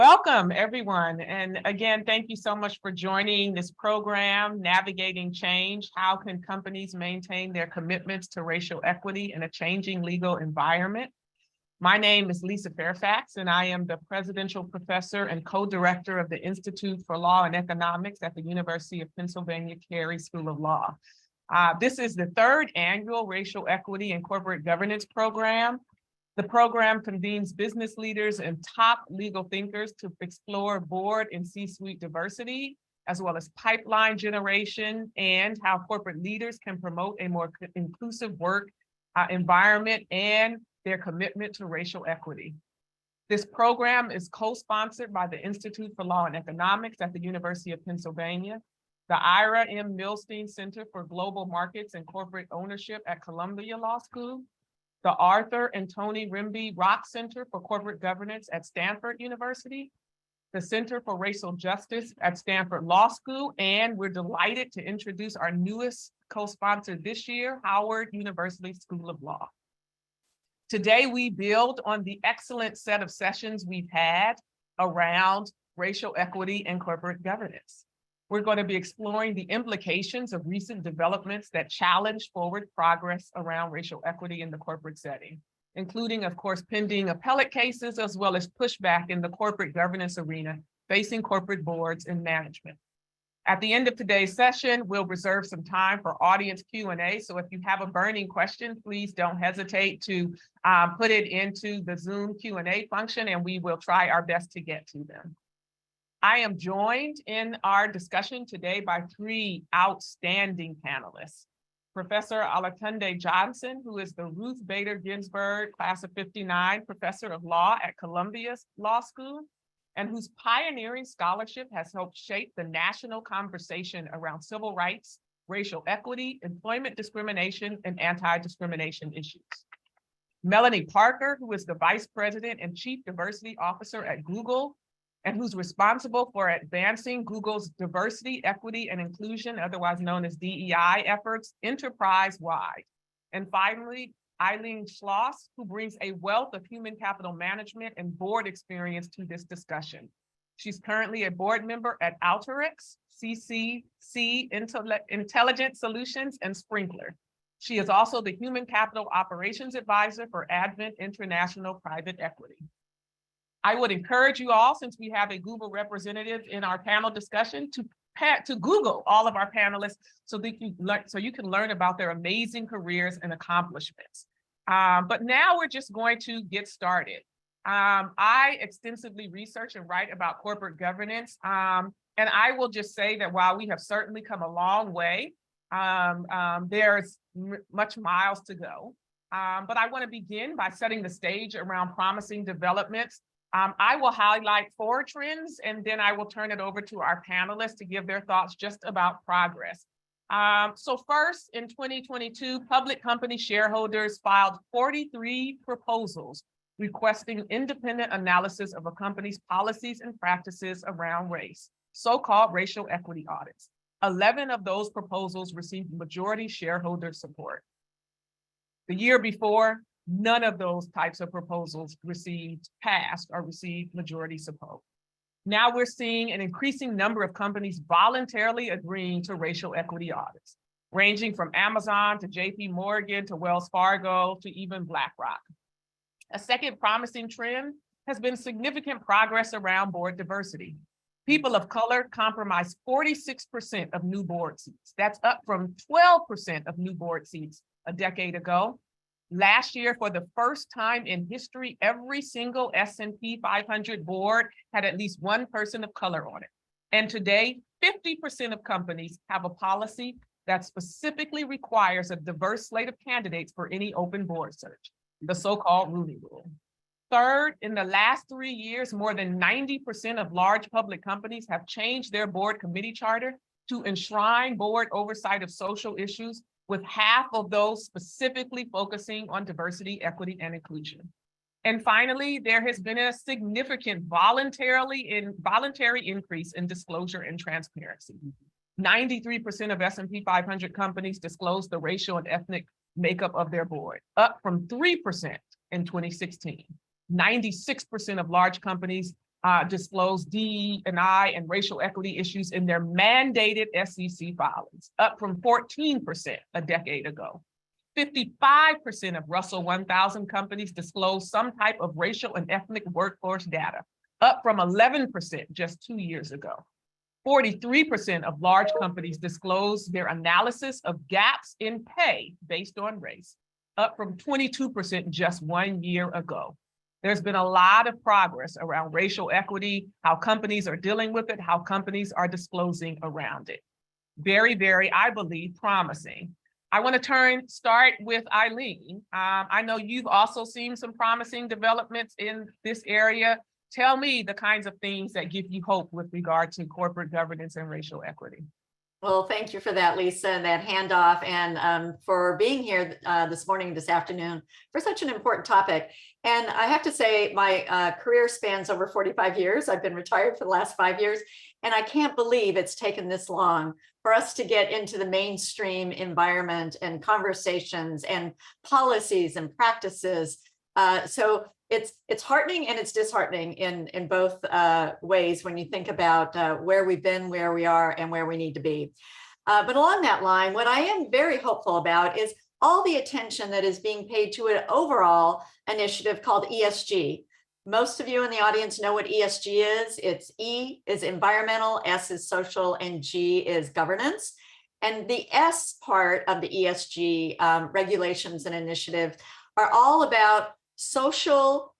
Welcome, everyone. And again, thank you so much for joining this program, Navigating Change. How can companies maintain their commitments to racial equity in a changing legal environment? My name is Lisa Fairfax, and I am the Presidential Professor and Co-Director of the Institute for Law and Economics at the University of Pennsylvania Carey School of Law. This is the third annual Racial Equity and Corporate Governance Program. The program convenes business leaders and top legal thinkers to explore board and C-suite diversity, as well as pipeline generation and how corporate leaders can promote a more inclusive work environment and their commitment to racial equity. This program is co-sponsored by the Institute for Law and Economics at the University of Pennsylvania, the Ira M. Millstein Center for Global Markets and Corporate Ownership at Columbia Law School, the Arthur and Toni Rembe Rock Center for Corporate Governance at Stanford University, the Center for Racial Justice at Stanford Law School, and we're delighted to introduce our newest co-sponsor this year, Howard University School of Law. Today, we build on the excellent set of sessions we've had around racial equity and corporate governance. We're going to be exploring the implications of recent developments that challenge forward progress around racial equity in the corporate setting, including, of course, pending appellate cases, as well as pushback in the corporate governance arena facing corporate boards and management. At the end of today's session, we'll reserve some time for audience Q&A. So if you have a burning question, please don't hesitate to put it into the Zoom Q&A function, and we will try our best to get to them. I am joined in our discussion today by three outstanding panelists. Professor Olatunde Johnson, who is the Ruth Bader Ginsburg Class of '59 Professor of Law at Columbia Law School, and whose pioneering scholarship has helped shape the national conversation around civil rights, racial equity, employment discrimination, and anti-discrimination issues. Melanie Parker, who is the Vice President and Chief Diversity Officer at Google, and who's responsible for advancing Google's diversity, equity, and inclusion, otherwise known as DEI efforts, enterprise-wide. And finally, Eileen Schloss, who brings a wealth of human capital management and board experience to this discussion. She's currently a board member at Alteryx, CCC Intelligent Solutions, and Sprinkler. She is also the Human Capital Operations Advisor for Advent International Private Equity. I would encourage you all, since we have a Google representative in our panel discussion, to Google all of our panelists so you can learn about their amazing careers and accomplishments. But now we're just going to get started. I extensively research and write about corporate governance, and I will just say that while we have certainly come a long way, there's much miles to go. But I want to begin by setting the stage around promising developments. I will highlight 4 trends, and then I will turn it over to our panelists to give their thoughts just about progress. So first, in 2022, public company shareholders filed 43 proposals requesting independent analysis of a company's policies and practices around race, so-called racial equity audits. 11 of those proposals received majority shareholder support. The year before, none of those types of proposals passed or received majority support. Now we're seeing an increasing number of companies voluntarily agreeing to racial equity audits, ranging from Amazon to JP Morgan to Wells Fargo to even BlackRock. A second promising trend has been significant progress around board diversity. People of color comprise 46% of new board seats. That's up from 12% of new board seats a decade ago. Last year, for the first time in history, every single S&P 500 board had at least one person of color on it. And today, 50% of companies have a policy that specifically requires a diverse slate of candidates for any open board search, the so-called Rooney Rule. Third, in the last 3 years, more than 90% of large public companies have changed their board committee charter to enshrine board oversight of social issues, with half of those specifically focusing on diversity, equity, and inclusion. And finally, there has been a significant voluntary increase in disclosure and transparency. 93% of S&P 500 companies disclose the racial and ethnic makeup of their board, up from 3% in 2016. 96% of large companies disclose DE&I and racial equity issues in their mandated SEC filings, up from 14% a decade ago. 55% of Russell 1000 companies disclose some type of racial and ethnic workforce data, up from 11% just 2 years ago. 43% of large companies disclose their analysis of gaps in pay based on race, up from 22% just 1 year ago. There's been a lot of progress around racial equity, how companies are dealing with it, how companies are disclosing around it. Very, very, I believe, promising. I want to start with Eileen. I know you've also seen some promising developments in this area. Tell me the kinds of things that give you hope with regard to corporate governance and racial equity. Well, thank you for that, Lisa, and that handoff, and for being here this morning, this afternoon, for such an important topic. And I have to say, my career spans over 45 years. I've been retired for the last 5 years, and I can't believe it's taken this long for us to get into the mainstream environment and conversations and policies and practices. So it's heartening and it's disheartening in both ways when you think about where we've been, where we are, and where we need to be. But along that line, what I am very hopeful about is all the attention that is being paid to an overall initiative called ESG. Most of you in the audience know what ESG is. It's E is environmental, S is social, and G is governance. And the S part of the ESG regulations and initiative are all about social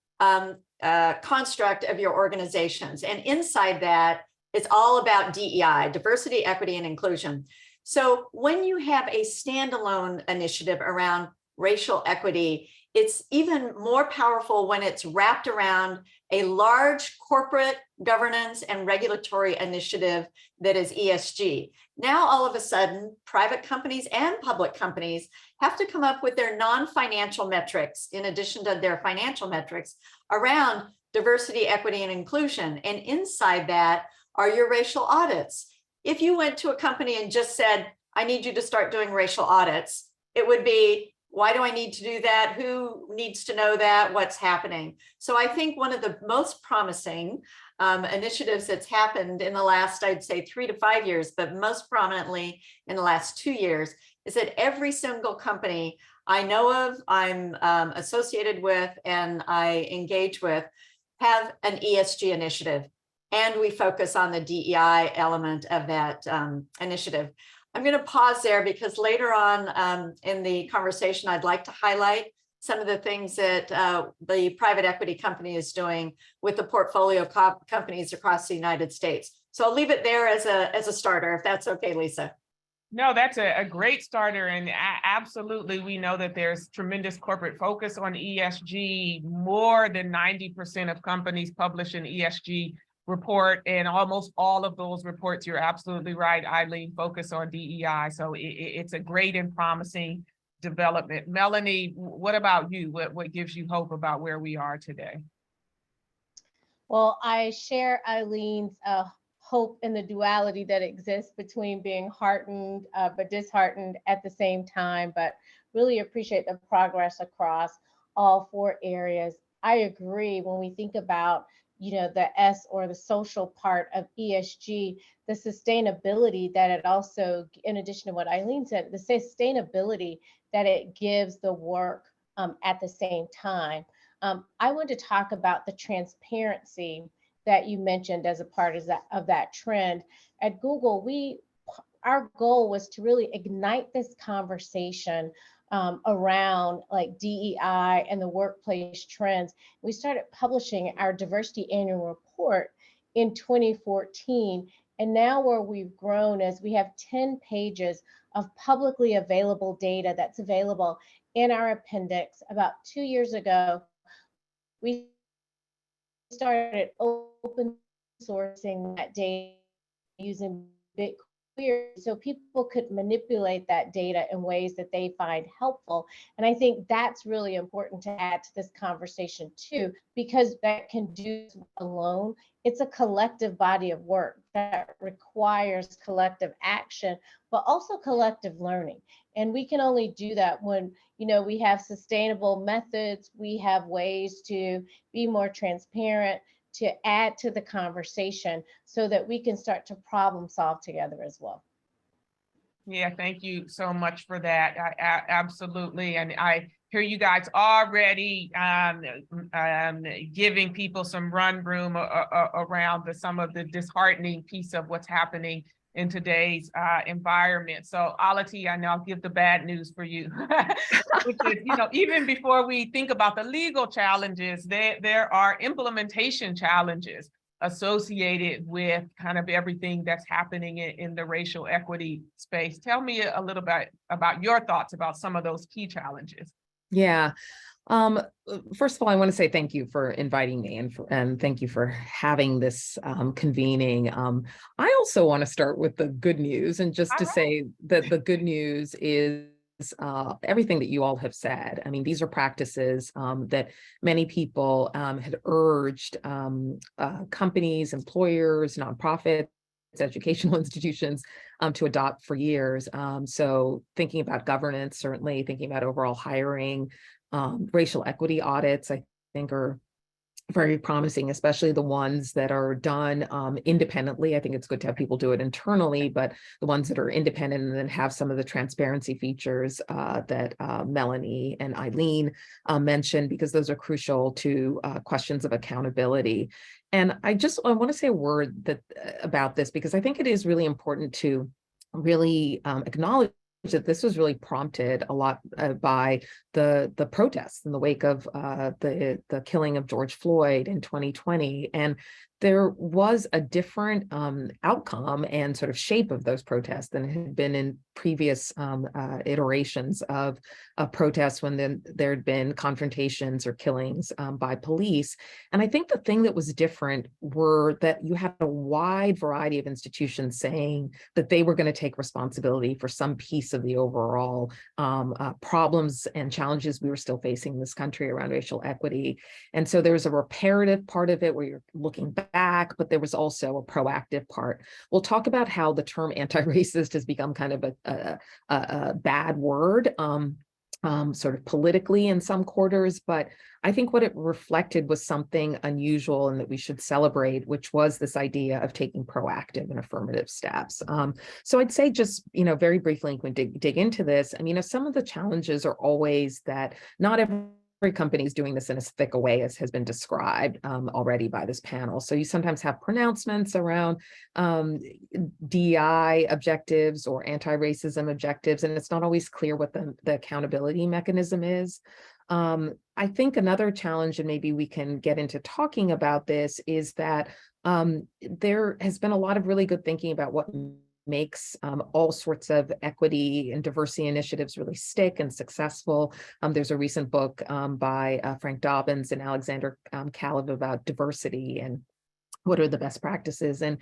construct of your organizations. And inside that, it's all about DEI, diversity, equity, and inclusion. So when you have a standalone initiative around racial equity, it's even more powerful when it's wrapped around a large corporate governance and regulatory initiative that is ESG. Now, all of a sudden, private companies and public companies have to come up with their non-financial metrics, in addition to their financial metrics, around diversity, equity, and inclusion. And inside that are your racial audits. If you went to a company and just said, I need you to start doing racial audits, it would be, why do I need to do that? Who needs to know that? What's happening? So I think one of the most promising initiatives that's happened in the last, I'd say 3 to 5 years, but most prominently in the last 2 years, is that every single company I know of, I'm associated with, and I engage with, have an ESG initiative. And we focus on the DEI element of that initiative. I'm going to pause there because later on in the conversation, I'd like to highlight some of the things that the private equity company is doing with the portfolio companies across the United States. So I'll leave it there as a starter, if that's okay, Lisa. No, that's a great starter. And absolutely, we know that there's tremendous corporate focus on ESG. More than 90% of companies publish an ESG report, and almost all of those reports, you're absolutely right, Eileen, focus on DEI. So it's a great and promising development. Melanie, what about you? What gives you hope about where we are today? Well, I share Eileen's hope in the duality that exists between being heartened but disheartened at the same time, but really appreciate the progress across all 4 areas. I agree when we think about the S or the social part of ESG, the sustainability that it also, in addition to what Eileen said, the sustainability that it gives the work at the same time. I want to talk about the transparency that you mentioned as a part of that trend. At Google, our goal was to really ignite this conversation around like DEI and the workplace trends. We started publishing our diversity annual report in 2014. And now where we've grown is we have 10 pages of publicly available data that's available in our appendix. About 2 years ago, we started open sourcing that data using BitQuery so people could manipulate that data in ways that they find helpful. And I think that's really important to add to this conversation too, because that can do alone. It's a collective body of work that requires collective action, but also collective learning. And we can only do that when, we have sustainable methods, we have ways to be more transparent, to add to the conversation so that we can start to problem solve together as well. Yeah, thank you so much for that. Absolutely. And I hear you guys already giving people some run room around some of the disheartening piece of what's happening in today's environment. So Alati, I know I'll give the bad news for you, which is, even before we think about the legal challenges, there are implementation challenges associated with kind of everything that's happening in the racial equity space. Tell me a little bit about your thoughts about some of those key challenges. Yeah. First of all, I want to say thank you for inviting me and thank you for having this convening. I also want to start with the good news, and just to say that the good news is everything that you all have said. I mean, these are practices that many people had urged companies, employers, nonprofits, educational institutions to adopt for years. So thinking about governance, certainly thinking about overall hiring, racial equity audits, I think are very promising, especially the ones that are done independently. I think it's good to have people do it internally, but the ones that are independent and then have some of the transparency features that Melanie and Eileen mentioned, because those are crucial to questions of accountability. And I want to say a word about this, because I think it is really important to really acknowledge that this was really prompted a lot by the protests in the wake of the killing of George Floyd in 2020. And there was a different outcome and sort of shape of those protests than had been in previous iterations of protests when there had been confrontations or killings by police. And I think the thing that was different were that you had a wide variety of institutions saying that they were going to take responsibility for some piece of the overall problems and challenges we were still facing in this country around racial equity. And so there was a reparative part of it where you're looking back, but there was also a proactive part. We'll talk about how the term anti-racist has become kind of a bad word, sort of politically in some quarters, but I think what it reflected was something unusual and that we should celebrate, which was this idea of taking proactive and affirmative steps. So I'd say just, very briefly, when we dig into this, I mean, some of the challenges are always that not every company is doing this in as thick a way as has been described already by this panel. So you sometimes have pronouncements around DEI objectives or anti-racism objectives, and it's not always clear what the accountability mechanism is. I think another challenge, and maybe we can get into talking about this, is that there has been a lot of really good thinking about what makes all sorts of equity and diversity initiatives really stick and successful. There's a recent book by Frank Dobbins and Alexander Kalev about diversity and what are the best practices. And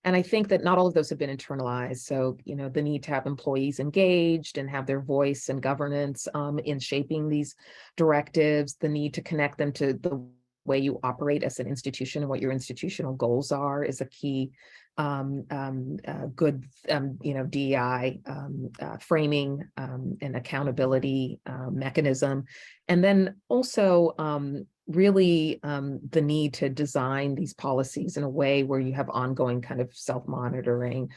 I think that not all of those have been internalized. So, the need to have employees engaged and have their voice and governance in shaping these directives, the need to connect them to the way you operate as an institution and what your institutional goals are is a key good, DEI framing and accountability mechanism. And then also really the need to design these policies in a way where you have ongoing kind of self-monitoring.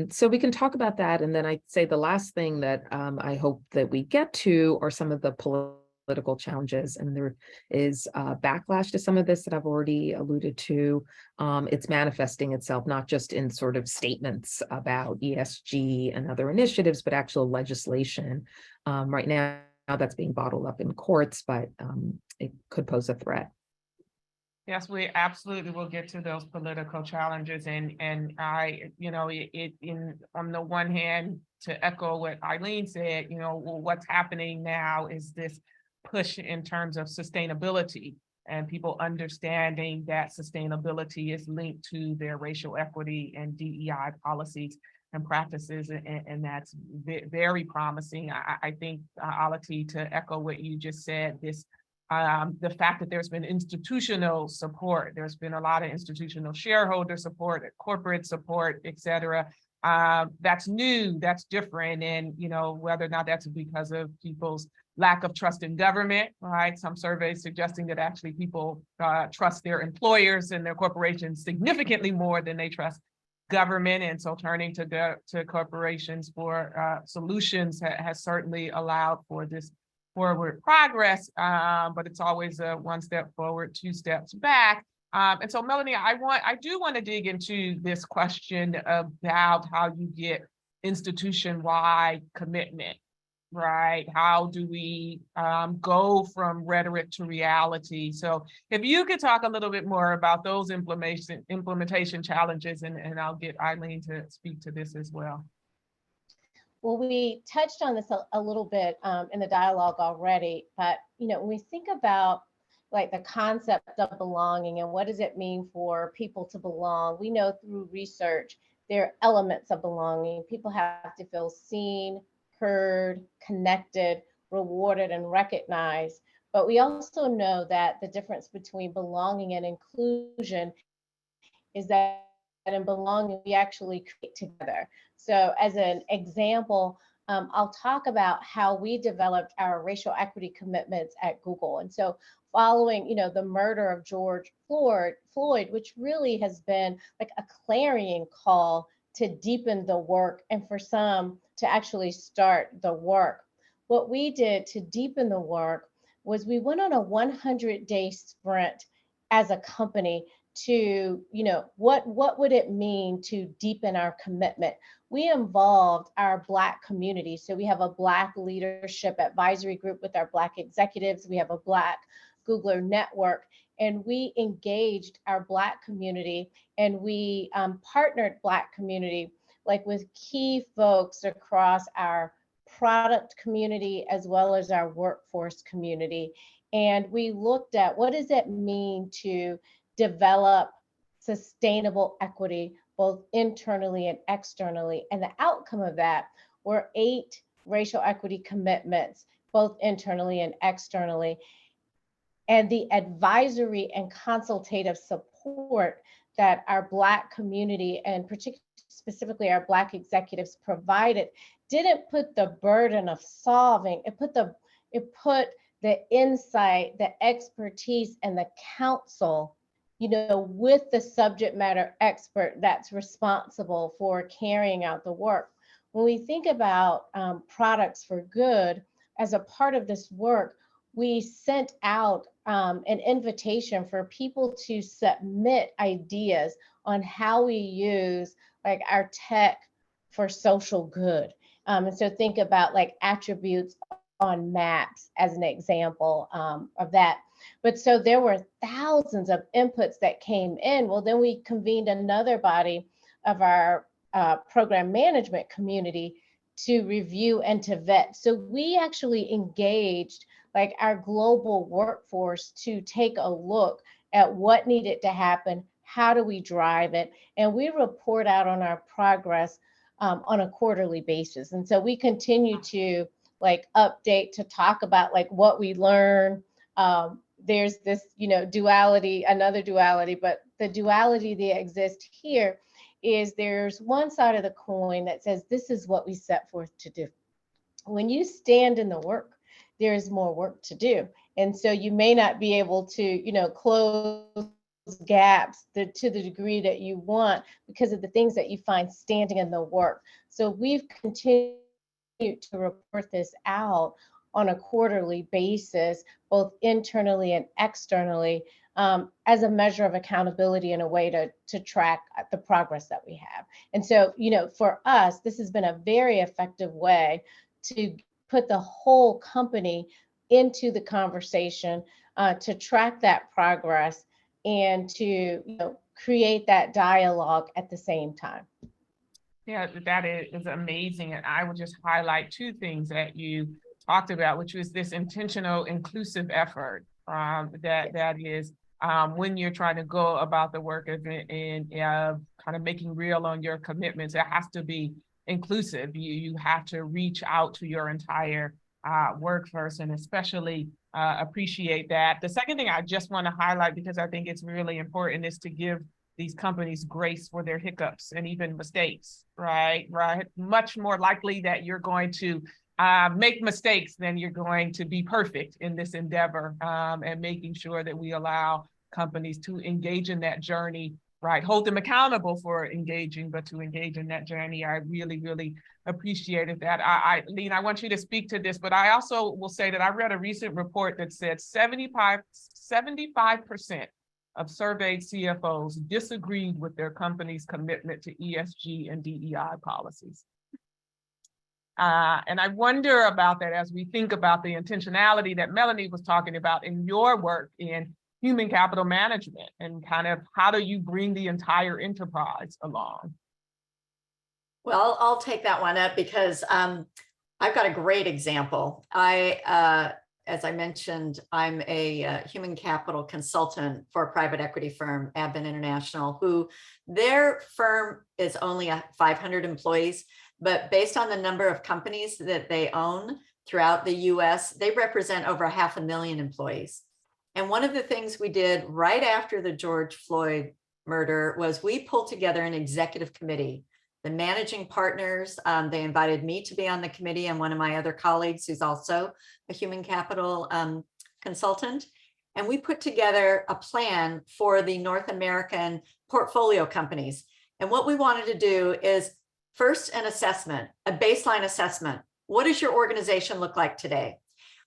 So we can talk about that. And then I'd say the last thing that I hope that we get to are some of the political challenges, and there is backlash to some of this that I've already alluded to. It's manifesting itself not just in sort of statements about ESG and other initiatives, but actual legislation. Right now that's being bottled up in courts, but it could pose a threat. Yes, we absolutely will get to those political challenges, and I, on the one hand, to echo what Eileen said, what's happening now is this push in terms of sustainability and people understanding that sustainability is linked to their racial equity and DEI policies and practices, and that's very promising. I think, Alati, to echo what you just said, this the fact that there's been institutional support, there's been a lot of institutional shareholder support, corporate support, et cetera. That's new, that's different. And, whether or not that's because of people's lack of trust in government, right? Some surveys suggesting that actually people trust their employers and their corporations significantly more than they trust government. And so turning to corporations for solutions has certainly allowed for this forward progress, but it's always a one step forward, two steps back. And so Melanie, I do want to dig into this question about how you get institution-wide commitment, right? How do we go from rhetoric to reality? So if you could talk a little bit more about those implementation challenges, and I'll get Eileen to speak to this as well. Well, we touched on this a little bit in the dialogue already, but when we think about like the concept of belonging and what does it mean for people to belong, we know through research there are elements of belonging. People have to feel seen, heard, connected, rewarded, and recognized. But we also know that the difference between belonging and inclusion is that in belonging, we actually create together. So as an example, I'll talk about how we developed our racial equity commitments at Google. And so following, the murder of George Floyd, which really has been like a clarion call to deepen the work and for some to actually start the work. What we did to deepen the work was we went on a 100-day sprint as a company to, what would it mean to deepen our commitment? We involved our Black community. So we have a Black leadership advisory group with our Black executives. We have a Black Googler network, and we engaged our Black community, and we partnered Black community like with key folks across our product community as well as our workforce community. And we looked at what does it mean to develop sustainable equity, both internally and externally. And the outcome of that were 8 racial equity commitments, both internally and externally. And the advisory and consultative support that our Black community and specifically our Black executives provided didn't put the burden of solving, it put the insight, the expertise, and the counsel, with the subject matter expert that's responsible for carrying out the work. When we think about products for good, as a part of this work, we sent out an invitation for people to submit ideas on how we use like our tech for social good. And so think about like attributes on maps as an example of that. But so there were thousands of inputs that came in. Well, then we convened another body of our program management community to review and to vet. So we actually engaged like our global workforce to take a look at what needed to happen, how do we drive it, and we report out on our progress on a quarterly basis. And so we continue to like update to talk about like what we learn. There's this, duality, another duality, but the duality that exists here is there's one side of the coin that says this is what we set forth to do. When you stand in the work, there's more work to do. And so you may not be able to, close gaps to the degree that you want because of the things that you find standing in the work. So we've continued to report this out on a quarterly basis, both internally and externally, as a measure of accountability and a way to track the progress that we have. And so, for us, this has been a very effective way to put the whole company into the conversation, to track that progress and to create that dialogue at the same time. Yeah, that is amazing. And I would just highlight 2 things that you talked about, which was this intentional inclusive effort that is when you're trying to go about the work and kind of making real on your commitments, it has to be inclusive. You have to reach out to your entire workforce and especially appreciate that. The second thing I just want to highlight, because I think it's really important, is to give these companies grace for their hiccups and even mistakes, right? Much more likely that you're going to make mistakes, then you're going to be perfect in this endeavor, and making sure that we allow companies to engage in that journey, right? Hold them accountable for engaging, but to engage in that journey. I really, really appreciated that. Lean, I want you to speak to this, but I also will say that I read a recent report that said 75% of surveyed CFOs disagreed with their company's commitment to ESG and DEI policies. And I wonder about that as we think about the intentionality that Melanie was talking about in your work in human capital management, and kind of how do you bring the entire enterprise along? Well, I'll take that one up because I've got a great example. As I mentioned, I'm a human capital consultant for a private equity firm, Advent International, who their firm is only 500 employees, but based on the number of companies that they own throughout the US, they represent over 500,000 employees. And one of the things we did right after the George Floyd murder was we pulled together an executive committee. The managing partners, they invited me to be on the committee and one of my other colleagues who's also a human capital consultant. And we put together a plan for the North American portfolio companies. And what we wanted to do is first an assessment, a baseline assessment. What does your organization look like today?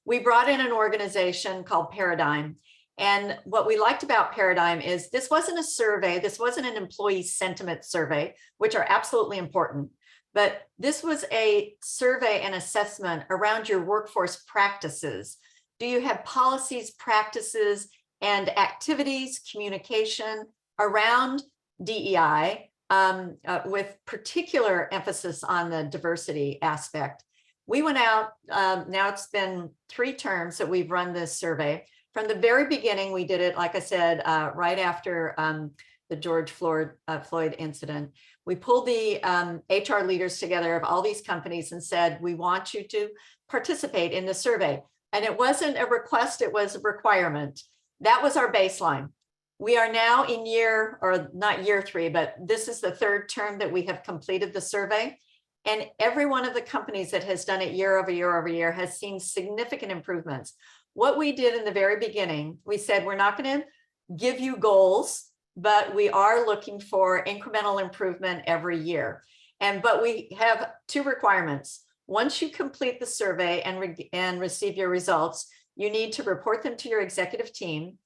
We brought in an organization called Paradigm. And what we liked about Paradigm is this wasn't a survey. This wasn't an employee sentiment survey, which are absolutely important. But this was a survey and assessment around your workforce practices. Do you have policies, practices, and activities, communication around DEI, with particular emphasis on the diversity aspect? We went out, now it's been 3 terms that we've run this survey. From the very beginning, we did it, like I said, right after the George Floyd incident. We pulled the HR leaders together of all these companies and said, we want you to participate in the survey. And it wasn't a request, it was a requirement. That was our baseline. We are now in not year 3, but this is the 3rd term that we have completed the survey. And every one of the companies that has done it year over year over year has seen significant improvements. What we did in the very beginning, we said, we're not going to give you goals, but we are looking for incremental improvement every year. But we have 2 requirements. Once you complete the survey and receive your results, you need to report them to your executive team.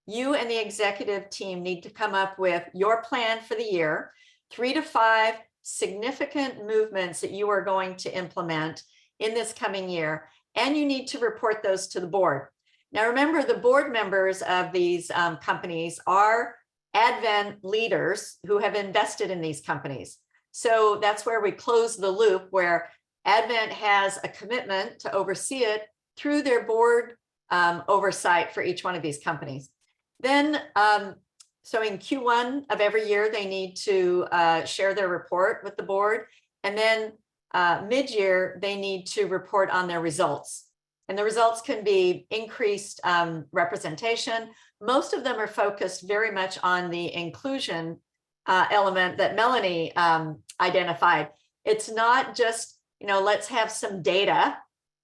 You and the executive team need to come up with your plan for the year, 3 to 5 significant movements that you are going to implement in this coming year. And you need to report those to the board. Now, remember, the board members of these companies are Advent leaders who have invested in these companies. So that's where we close the loop, where Advent has a commitment to oversee it through their board oversight for each one of these companies. Then, so in Q1 of every year, they need to share their report with the board. And then mid-year, they need to report on their results. And the results can be increased representation. Most of them are focused very much on the inclusion element that Melanie identified. It's not just, let's have some data,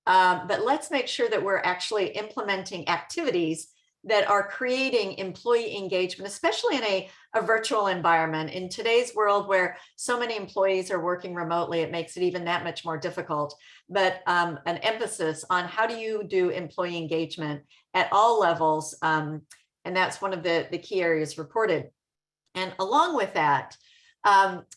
but let's make sure that we're actually implementing activities that are creating employee engagement, especially in a virtual environment. In today's world where so many employees are working remotely, it makes it even that much more difficult. But an emphasis on how do you do employee engagement at all levels, and that's one of the key areas reported. And along with that,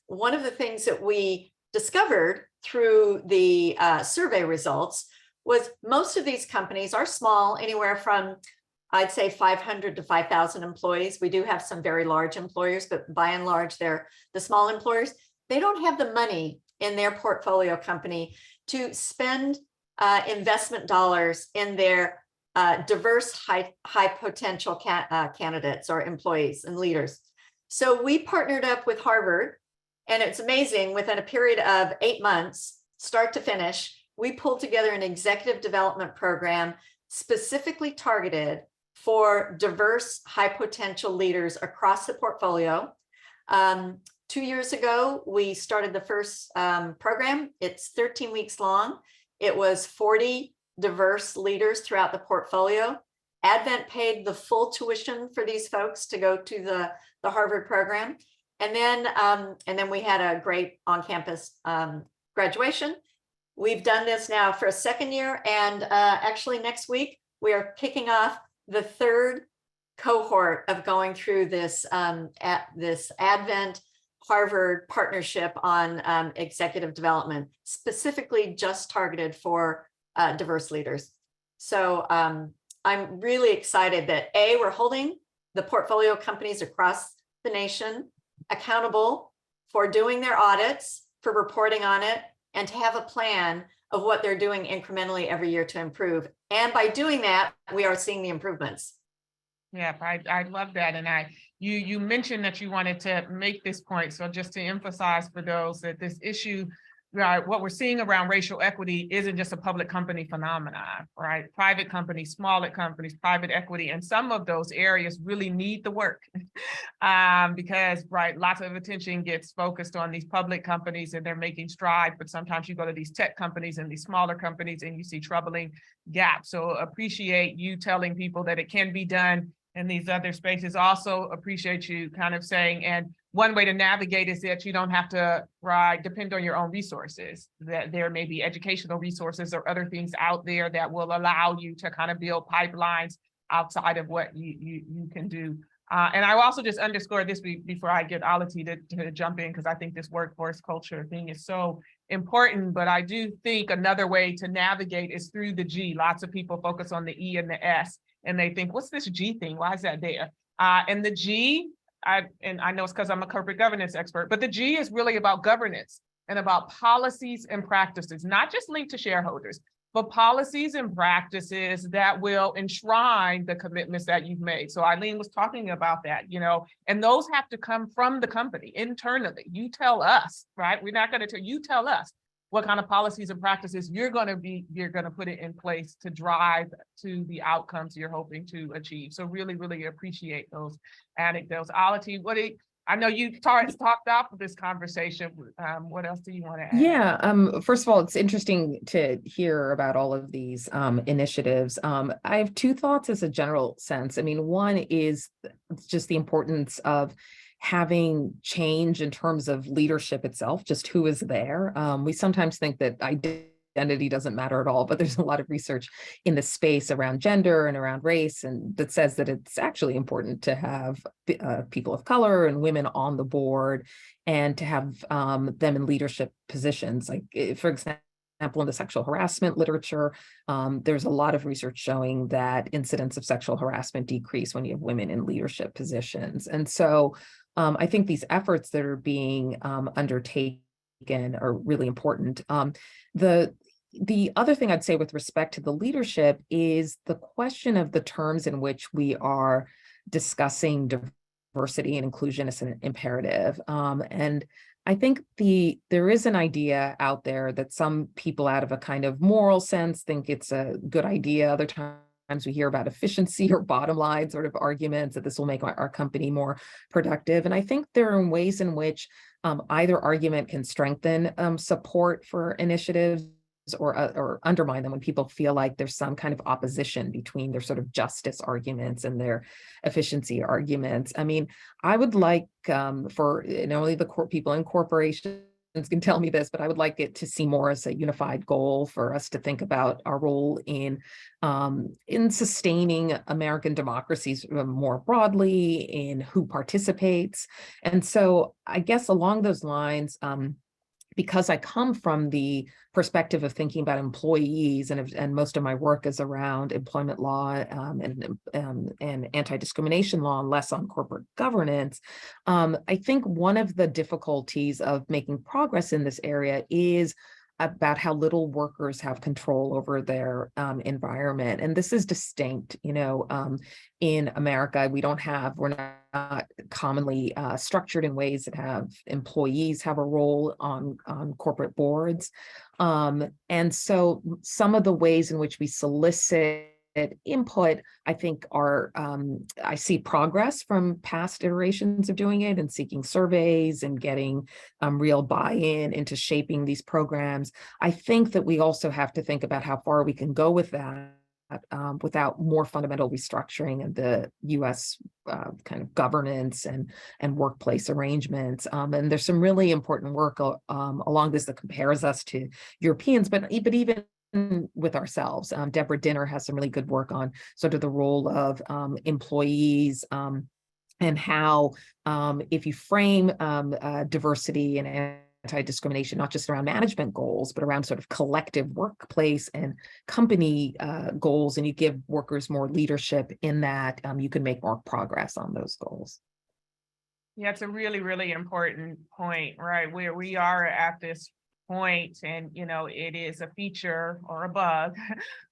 one of the things that we discovered through the survey results was most of these companies are small, anywhere from, I'd say, 500 to 5,000 employees. We do have some very large employers, but by and large, they're the small employers. They don't have the money in their portfolio company to spend investment dollars in their diverse high potential candidates or employees and leaders. So we partnered up with Harvard, and it's amazing, within a period of 8 months, start to finish, we pulled together an executive development program specifically targeted for diverse high potential leaders across the portfolio. 2 years ago, we started the first program. It's 13 weeks long. It was 40 diverse leaders throughout the portfolio. Advent paid the full tuition for these folks to go to the Harvard program. And then we had a great on-campus graduation. We've done this now for a second year, and actually next week we are kicking off the third cohort of going through this this Advent Harvard partnership on executive development, specifically just targeted for diverse leaders. So I'm really excited that we're holding the portfolio companies across the nation accountable for doing their audits, for reporting on it, and to have a plan of what they're doing incrementally every year to improve. And by doing that, we are seeing the improvements. Yeah, I love that. And you mentioned that you wanted to make this point. So just to emphasize for those that this issue, right, what we're seeing around racial equity isn't just a public company phenomenon, right? Private companies, smaller companies, private equity, and some of those areas really need the work because, right, lots of attention gets focused on these public companies and they're making strides, but sometimes you go to these tech companies and these smaller companies and you see troubling gaps. So appreciate you telling people that it can be done in these other spaces. Also appreciate you kind of saying, and one way to navigate is that you don't have to depend on your own resources, that there may be educational resources or other things out there that will allow you to kind of build pipelines outside of what you can do. And I will also just underscore this before I get Alati to jump in, because I think this workforce culture thing is so important, but I do think another way to navigate is through the G. Lots of people focus on the E and the S, and they think, what's this G thing? Why is that there? And the G, and I know it's because I'm a corporate governance expert, but the G is really about governance and about policies and practices, not just linked to shareholders, but policies and practices that will enshrine the commitments that you've made. So Eileen was talking about that, and those have to come from the company internally. You tell us, right? We're not going to tell you, tell us what kind of policies and practices you're going to put it in place to drive to the outcomes you're hoping to achieve. So really, really appreciate those anecdotes. Alati, I know you talked off of this conversation. What else do you want to add? Yeah, first of all, it's interesting to hear about all of these initiatives. I have two thoughts as a general sense. I mean, one is just the importance of having change in terms of leadership itself, just who is there. We sometimes think that identity doesn't matter at all, but there's a lot of research in the space around gender and around race, and that says that it's actually important to have people of color and women on the board and to have them in leadership positions. Like, for example, in the sexual harassment literature, there's a lot of research showing that incidents of sexual harassment decrease when you have women in leadership positions. And so I think these efforts that are being undertaken are really important. The other thing I'd say with respect to the leadership is the question of the terms in which we are discussing diversity and inclusion as an imperative. And I think there is an idea out there that some people out of a kind of moral sense think it's a good idea. Other times we hear about efficiency or bottom line sort of arguments that this will make our company more productive. And I think there are ways in which either argument can strengthen support for initiatives or undermine them when people feel like there's some kind of opposition between their sort of justice arguments and their efficiency arguments. I mean, I would like for not only the people in corporations can tell me this, but I would like it to see more as a unified goal for us to think about our role in sustaining American democracies more broadly, in who participates. And so I guess along those lines, because I come from the perspective of thinking about employees, and most of my work is around employment law and anti-discrimination law, and less on corporate governance, I think one of the difficulties of making progress in this area is about how little workers have control over their environment. And this is distinct, in America, we're not commonly structured in ways that have employees have a role on corporate boards. And so some of the ways in which we solicit input, I think I see progress from past iterations of doing it and seeking surveys and getting real buy-in into shaping these programs. I think that we also have to think about how far we can go with that without more fundamental restructuring of the U.S. Kind of governance and workplace arrangements. And there's some really important work along this that compares us to Europeans, but even with ourselves. Deborah Dinner has some really good work on sort of the role of employees and how if you frame diversity and anti-discrimination, not just around management goals, but around sort of collective workplace and company goals, and you give workers more leadership in that, you can make more progress on those goals. Yeah, it's a really, really important point, right? Where we are at this point, and it is a feature or a bug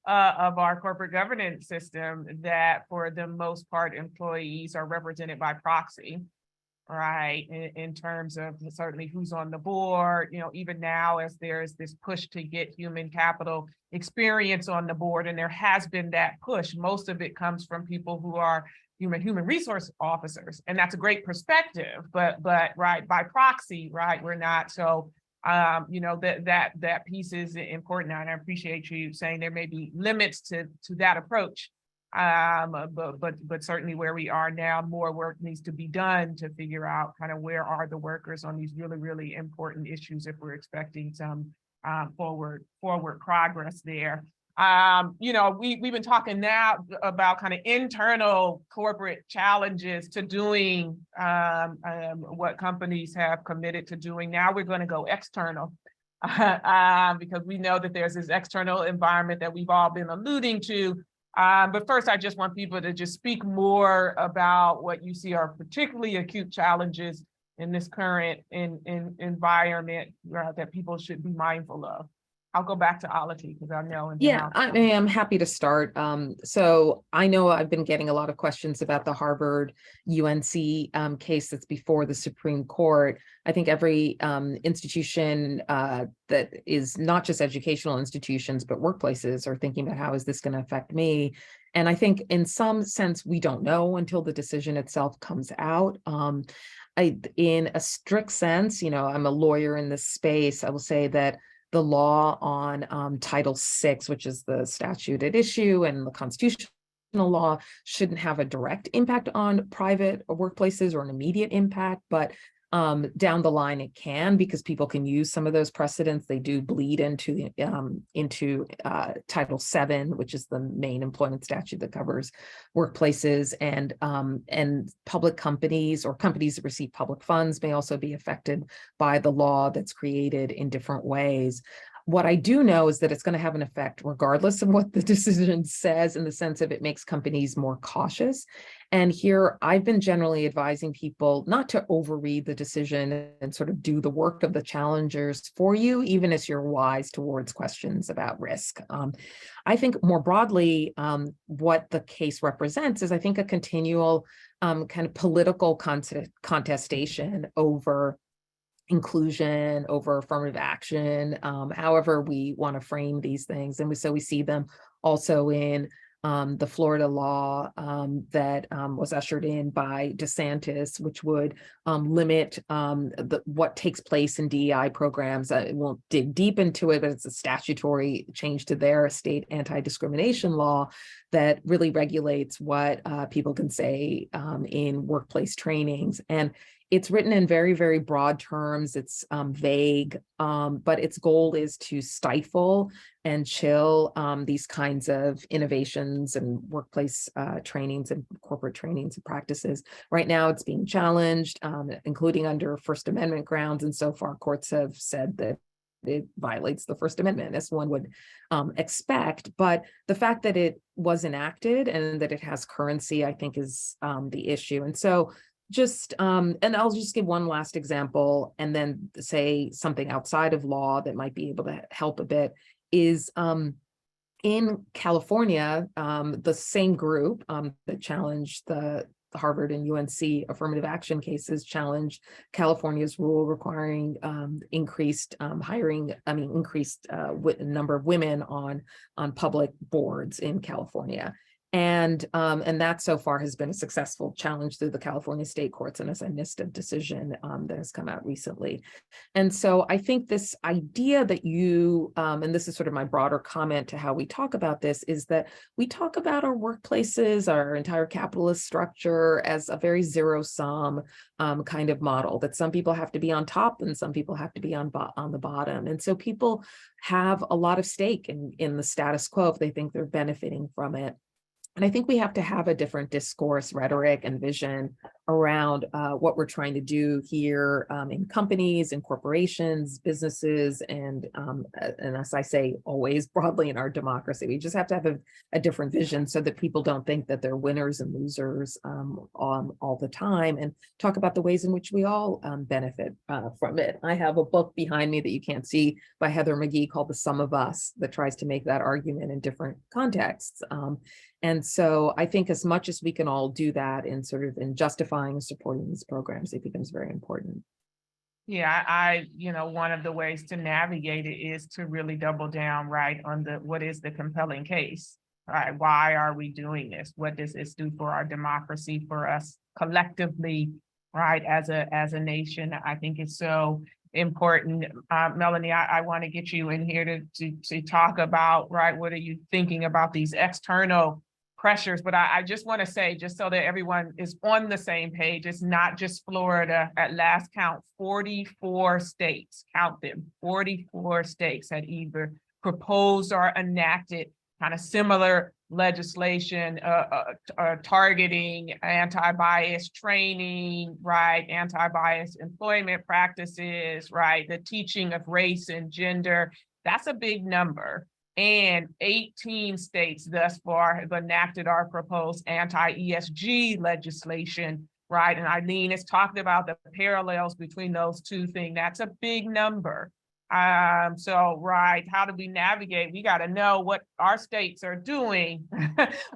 of our corporate governance system that for the most part, employees are represented by proxy, right? In terms of certainly who's on the board, even now as there's this push to get human capital experience on the board, and there has been that push. Most of it comes from people who are human resource officers, and that's a great perspective, but right, by proxy, right, we're not. So that piece is important, and I appreciate you saying there may be limits to that approach. But certainly where we are now, more work needs to be done to figure out kind of where are the workers on these really, really important issues if we're expecting some forward progress there. We've been talking now about kind of internal corporate challenges to doing what companies have committed to doing. Now we're going to go external because we know that there's this external environment that we've all been alluding to. But first, I just want people to just speak more about what you see are particularly acute challenges in this current environment that people should be mindful of. I'll go back to Alati because I know. Yeah, I am happy to start. So I know I've been getting a lot of questions about the Harvard UNC case that's before the Supreme Court. I think every institution that is not just educational institutions, but workplaces are thinking about how is this going to affect me? And I think in some sense, we don't know until the decision itself comes out. In a strict sense, I'm a lawyer in this space. I will say that the law on Title VI, which is the statute at issue, and the constitutional law shouldn't have a direct impact on private workplaces or an immediate impact, but down the line it can, because people can use some of those precedents. They do bleed into Title VII, which is the main employment statute that covers workplaces, and public companies or companies that receive public funds may also be affected by the law that's created in different ways. What I do know is that it's going to have an effect regardless of what the decision says, in the sense of it makes companies more cautious. And here I've been generally advising people not to overread the decision and sort of do the work of the challengers for you, even as you're wise towards questions about risk. I think more broadly, what the case represents is, I think, a continual kind of political contestation over inclusion, over affirmative action, however we want to frame these things. And so we see them also in the Florida law that was ushered in by DeSantis, which would limit what takes place in DEI programs. I won't dig deep into it, but it's a statutory change to their state anti-discrimination law that really regulates what people can say in workplace trainings. And it's written in very, very broad terms. It's vague, but its goal is to stifle and chill these kinds of innovations and workplace trainings and corporate trainings and practices. Right now, it's being challenged, including under First Amendment grounds. And so far, courts have said that it violates the First Amendment, as one would expect. But the fact that it was enacted and that it has currency, I think, is the issue. And so and I'll just give one last example and then say something outside of law that might be able to help a bit, is in California, the same group that challenged the Harvard and UNC affirmative action cases challenged California's rule requiring increased number of women on public boards in California. And that so far has been a successful challenge through the California state courts, and as I missed a decision that has come out recently. And so I think this idea that you, and this is sort of my broader comment to how we talk about this, is that we talk about our workplaces, our entire capitalist structure as a very zero-sum kind of model, that some people have to be on top and some people have to be on the bottom. And so people have a lot of stake in the status quo if they think they're benefiting from it. And I think we have to have a different discourse, rhetoric, and vision around what we're trying to do here in companies, in corporations, businesses, and as I say, always broadly in our democracy. We just have to have a different vision so that people don't think that they're winners and losers all the time, and talk about the ways in which we all benefit from it. I have a book behind me that you can't see by Heather McGee called The Sum of Us that tries to make that argument in different contexts. And so I think as much as we can all do that in justifying and supporting these programs, it becomes very important. Yeah, one of the ways to navigate it is to really double down, right, on what is the compelling case, right? Why are we doing this? What does this do for our democracy, for us collectively, right, as a nation? I think it's so important. Melanie, I want to get you in here to talk about, right, what are you thinking about these external pressures? But I just want to say, just so that everyone is on the same page, it's not just Florida. At last count, 44 states, count them, 44 states had either proposed or enacted kind of similar legislation targeting anti-bias training, right, anti-bias employment practices, right, the teaching of race and gender. That's a big number. And 18 states thus far have enacted or proposed anti-ESG legislation, right? And Eileen has talked about the parallels between those two things. That's a big number. So, right, how do we navigate? We got to know what our states are doing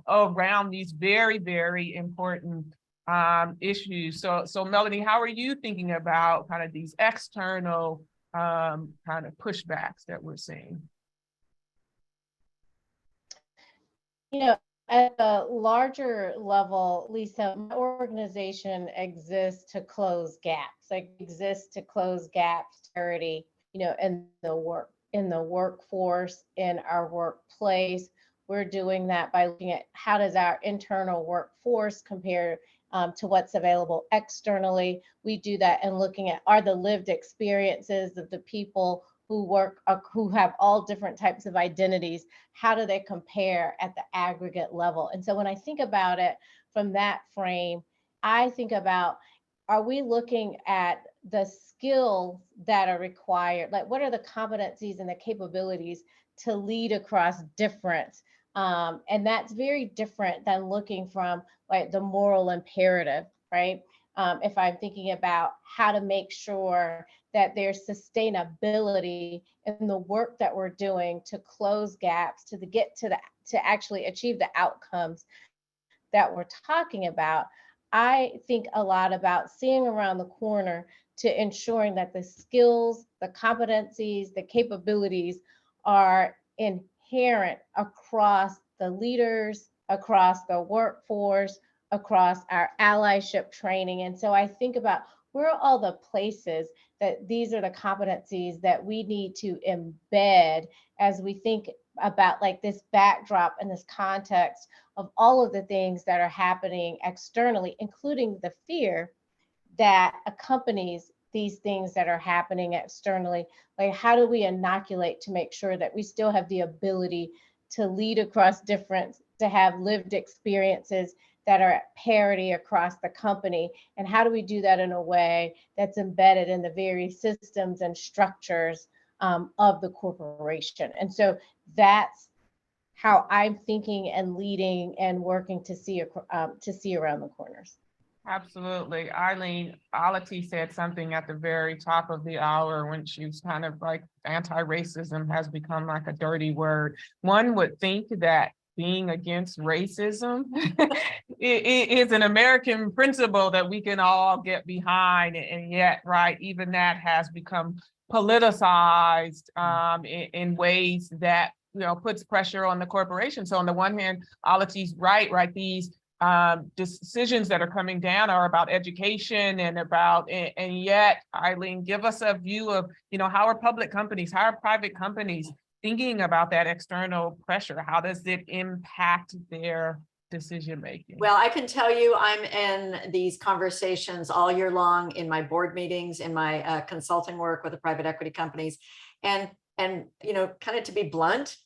around these very, very important issues. So Melanie, how are you thinking about kind of these external kind of pushbacks that we're seeing? At a larger level, Lisa, my organization exists to close gaps. Exists to close gaps, parity, in the workforce, in our workplace. We're doing that by looking at how does our internal workforce compare to what's available externally. We do that and looking at are the lived experiences of the people who work, who have all different types of identities, how do they compare at the aggregate level? And so when I think about it from that frame, I think about, are we looking at the skills that are required? Like, what are the competencies and the capabilities to lead across difference? And that's very different than looking from like the moral imperative, right? If I'm thinking about how to make sure that there's sustainability in the work that we're doing to close gaps, to actually achieve the outcomes that we're talking about, I think a lot about seeing around the corner to ensuring that the skills, the competencies, the capabilities are inherent across the leaders, across the workforce, across our allyship training. And so I think about where are all the places that these are the competencies that we need to embed as we think about like this backdrop and this context of all of the things that are happening externally, including the fear that accompanies these things that are happening externally. Like, how do we inoculate to make sure that we still have the ability to lead across difference, to have lived experiences that are at parity across the company? And how do we do that in a way that's embedded in the very systems and structures of the corporation? And so that's how I'm thinking and leading and working to see around the corners. Absolutely. Eileen, Alati said something at the very top of the hour when she was kind of like, anti-racism has become like a dirty word. One would think that being against racism it is an American principle that we can all get behind, and yet, right, even that has become politicized in ways that puts pressure on the corporation. So on the one hand, Alati's right, these decisions that are coming down are about education and yet, Eileen, give us a view of how are public companies, how are private companies thinking about that external pressure? How does it impact their decision making? Well, I can tell you I'm in these conversations all year long in my board meetings, in my consulting work with the private equity companies. And kind of to be blunt,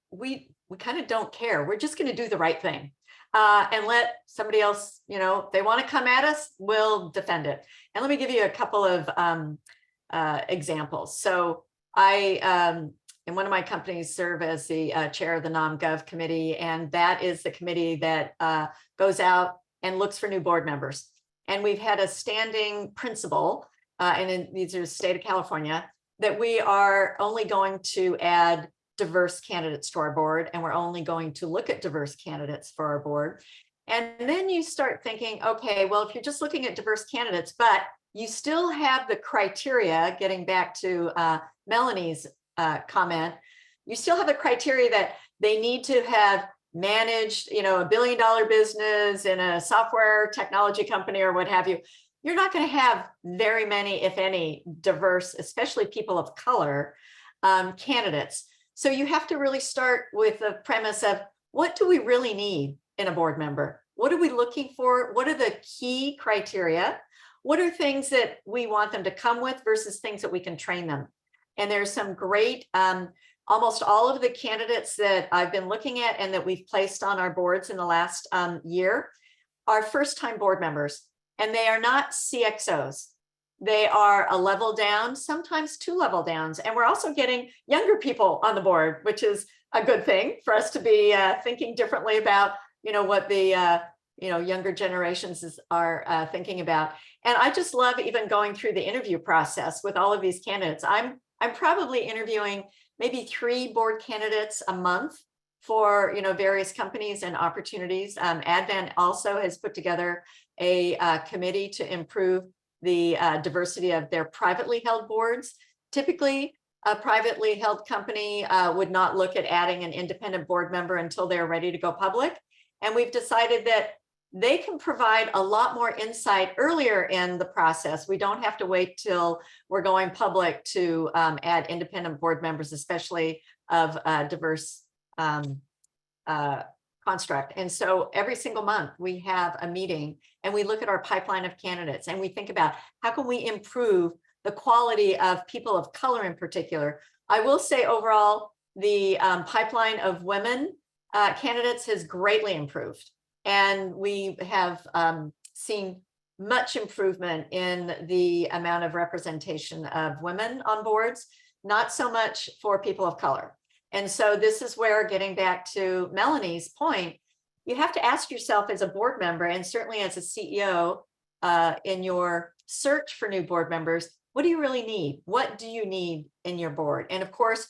we kind of don't care. We're just going to do the right thing and let somebody else, if they want to come at us, we'll defend it. And let me give you a couple of examples. So I, in one of my companies, serve as the chair of the Nom-Gov committee, and that is the committee that goes out and looks for new board members. And we've had a standing principle, and these are the state of California, that we are only going to add diverse candidates to our board, and we're only going to look at diverse candidates for our board. And then you start thinking, okay, well, if you're just looking at diverse candidates, but you still have the criteria, getting back to Melanie's comment, you still have the criteria that they need to have managed, $1 billion business in a software technology company or what have you. You're not going to have very many, if any, diverse, especially people of color, candidates. So you have to really start with the premise of, what do we really need in a board member? What are we looking for? What are the key criteria? What are things that we want them to come with versus things that we can train them? And there's some great, almost all of the candidates that I've been looking at and that we've placed on our boards in the last year are first-time board members, and they are not CXOs. They are a level down, sometimes 2 level downs. And we're also getting younger people on the board, which is a good thing for us to be thinking differently about, what the younger generations are thinking about. And I just love even going through the interview process with all of these candidates. I'm probably interviewing maybe 3 board candidates a month for various companies and opportunities. Advent also has put together a committee to improve the diversity of their privately held boards. Typically, a privately held company would not look at adding an independent board member until they're ready to go public. And we've decided that they can provide a lot more insight earlier in the process. We don't have to wait till we're going public to add independent board members, especially of a diverse construct. And so every single month we have a meeting and we look at our pipeline of candidates and we think about how can we improve the quality of people of color in particular. I will say overall, the pipeline of women candidates has greatly improved. And we have seen much improvement in the amount of representation of women on boards, not so much for people of color. And so this is where, getting back to Melanie's point, you have to ask yourself as a board member, and certainly as a CEO in your search for new board members, what do you really need? What do you need in your board? And of course,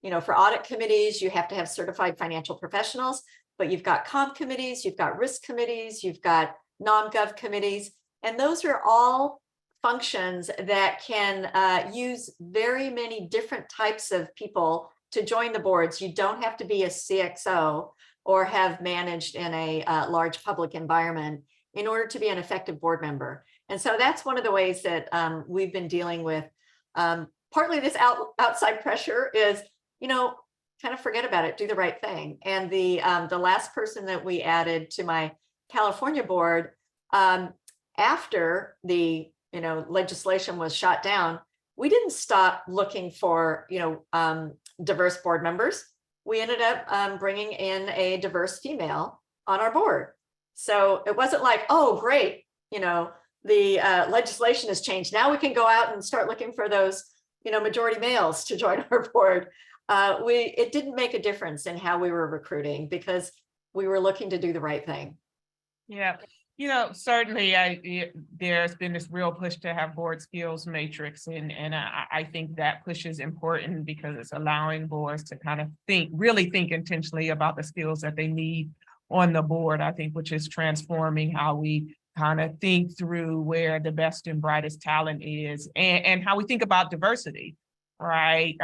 for audit committees, you have to have certified financial professionals, but you've got comp committees, you've got risk committees, you've got non-gov committees, and those are all functions that can use very many different types of people to join the boards. You don't have to be a CXO or have managed in a large public environment in order to be an effective board member. And so that's one of the ways that we've been dealing with partly this outside pressure is, kind of forget about it, do the right thing. And the last person that we added to my California board after the legislation was shot down, we didn't stop looking for diverse board members. We ended up bringing in a diverse female on our board. So it wasn't like, oh, great, the legislation has changed. Now we can go out and start looking for those, majority males to join our board. It didn't make a difference in how we were recruiting because we were looking to do the right thing. Yeah. Certainly there's been this real push to have board skills matrix, and I think that push is important because it's allowing boards to kind of really think intentionally about the skills that they need on the board, I think, which is transforming how we kind of think through where the best and brightest talent is, and how we think about diversity, right?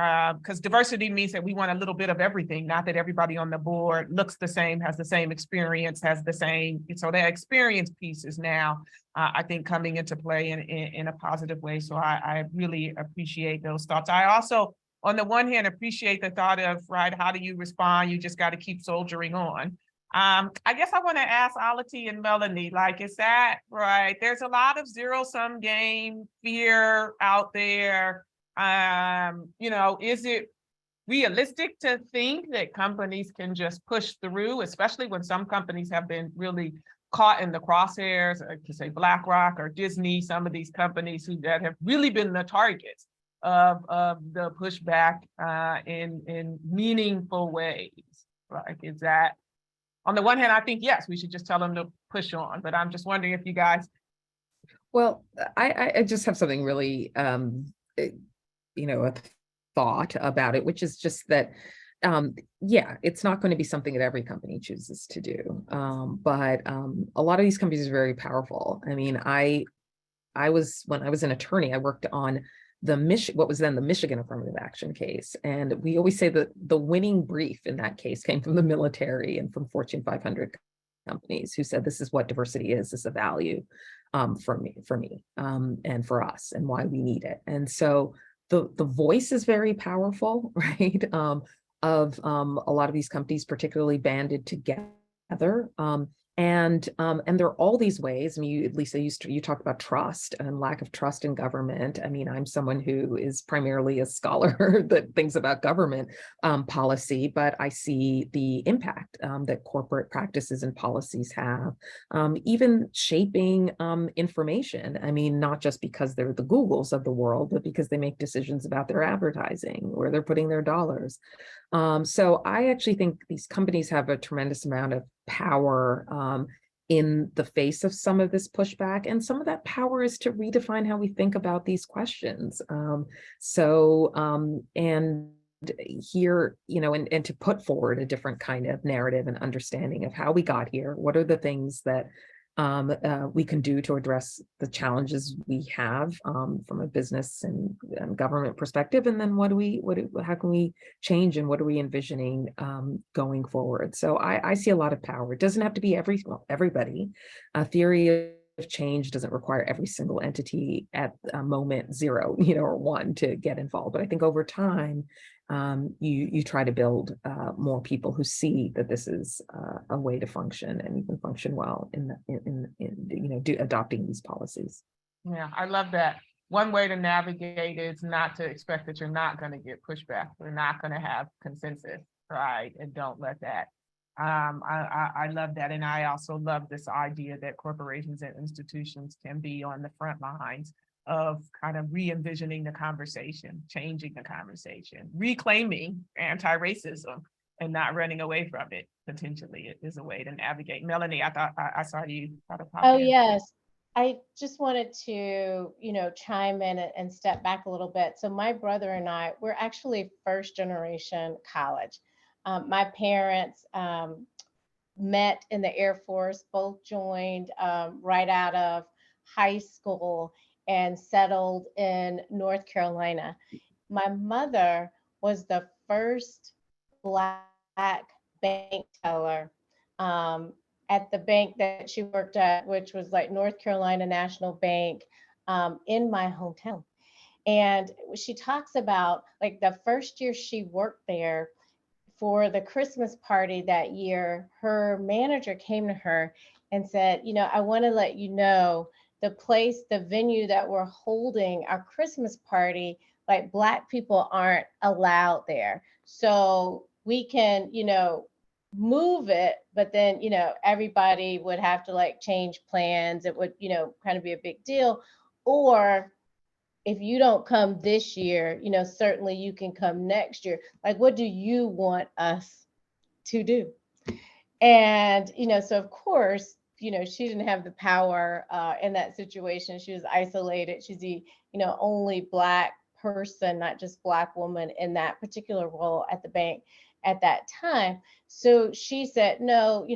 Because diversity means that we want a little bit of everything, not that everybody on the board looks the same, has the same experience, has the same, so that experience piece is now, I think, coming into play in a positive way. So I really appreciate those thoughts. I also, on the one hand, appreciate the thought of, right, how do you respond? You just got to keep soldiering on. I guess I want to ask Alati and Melanie, like, is that right? There's a lot of zero-sum game fear out there. Is it realistic to think that companies can just push through, especially when some companies have been really caught in the crosshairs, to say BlackRock or Disney, some of these companies that have really been the targets of the pushback in meaningful ways? Like, is that, on the one hand, I think, yes, we should just tell them to push on, but I'm just wondering if you guys. Well, I just have something really, a thought about it, which is just that, yeah, it's not going to be something that every company chooses to do. But a lot of these companies are very powerful. I mean, when I was an attorney, I worked on what was then the Michigan affirmative action case. And we always say that the winning brief in that case came from the military and from Fortune 500 companies who said, this is what diversity is, this is a value for me and for us, and why we need it. And so the voice is very powerful, right? Of a lot of these companies, particularly banded together. And there are all these ways. I mean, Lisa, you talked about trust and lack of trust in government. I mean, I'm someone who is primarily a scholar that thinks about government policy, but I see the impact that corporate practices and policies have, even shaping information. I mean, not just because they're the Googles of the world, but because they make decisions about their advertising, where they're putting their dollars. So I actually think these companies have a tremendous amount of power in the face of some of this pushback. And some of that power is to redefine how we think about these questions. And here, and to put forward a different kind of narrative and understanding of how we got here. What are the things that we can do to address the challenges we have from a business and government perspective, and then how can we change, and what are we envisioning going forward? So I see a lot of power. It doesn't have to be everybody. A theory of change doesn't require every single entity at moment zero, or one to get involved. But I think over time, you try to build more people who see that this is a way to function, and you can function well in adopting these policies. Yeah, I love that. One way to navigate is not to expect that you're not going to get pushback. We're not going to have consensus, right? And don't let that. I love that. And I also love this idea that corporations and institutions can be on the front lines of kind of re-envisioning the conversation, changing the conversation, reclaiming anti-racism, and not running away from it. Potentially, it is a way to navigate. Melanie, I thought I saw you. Oh, yes. I just wanted to, chime in and step back a little bit. So my brother and I, we're actually first generation college. My parents met in the Air Force, both joined right out of high school and settled in North Carolina. My mother was the first Black bank teller at the bank that she worked at, which was like North Carolina National Bank, in my hometown. And she talks about, like, the first year she worked there, for the Christmas party that year, her manager came to her and said, I want to let you know the venue that we're holding our Christmas party, like, Black people aren't allowed there. So we can, move it, but then, everybody would have to like change plans. It would, kind of be a big deal. Or if you don't come this year, certainly you can come next year. Like, what do you want us to do? And, so of course, she didn't have the power in that situation. She was isolated. She's the, only Black person, not just Black woman, in that particular role at the bank at that time. So she said, no,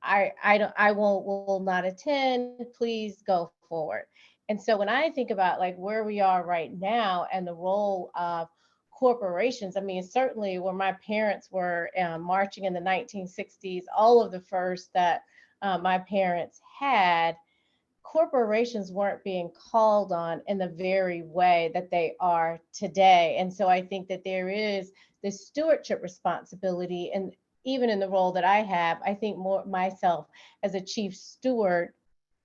I will not attend, please go forward. And so when I think about like where we are right now and the role of corporations, I mean, certainly where my parents were marching in the 1960s, all of the first that my parents had, corporations weren't being called on in the very way that they are today. And so I think that there is this stewardship responsibility. And even in the role that I have, I think more myself as a chief steward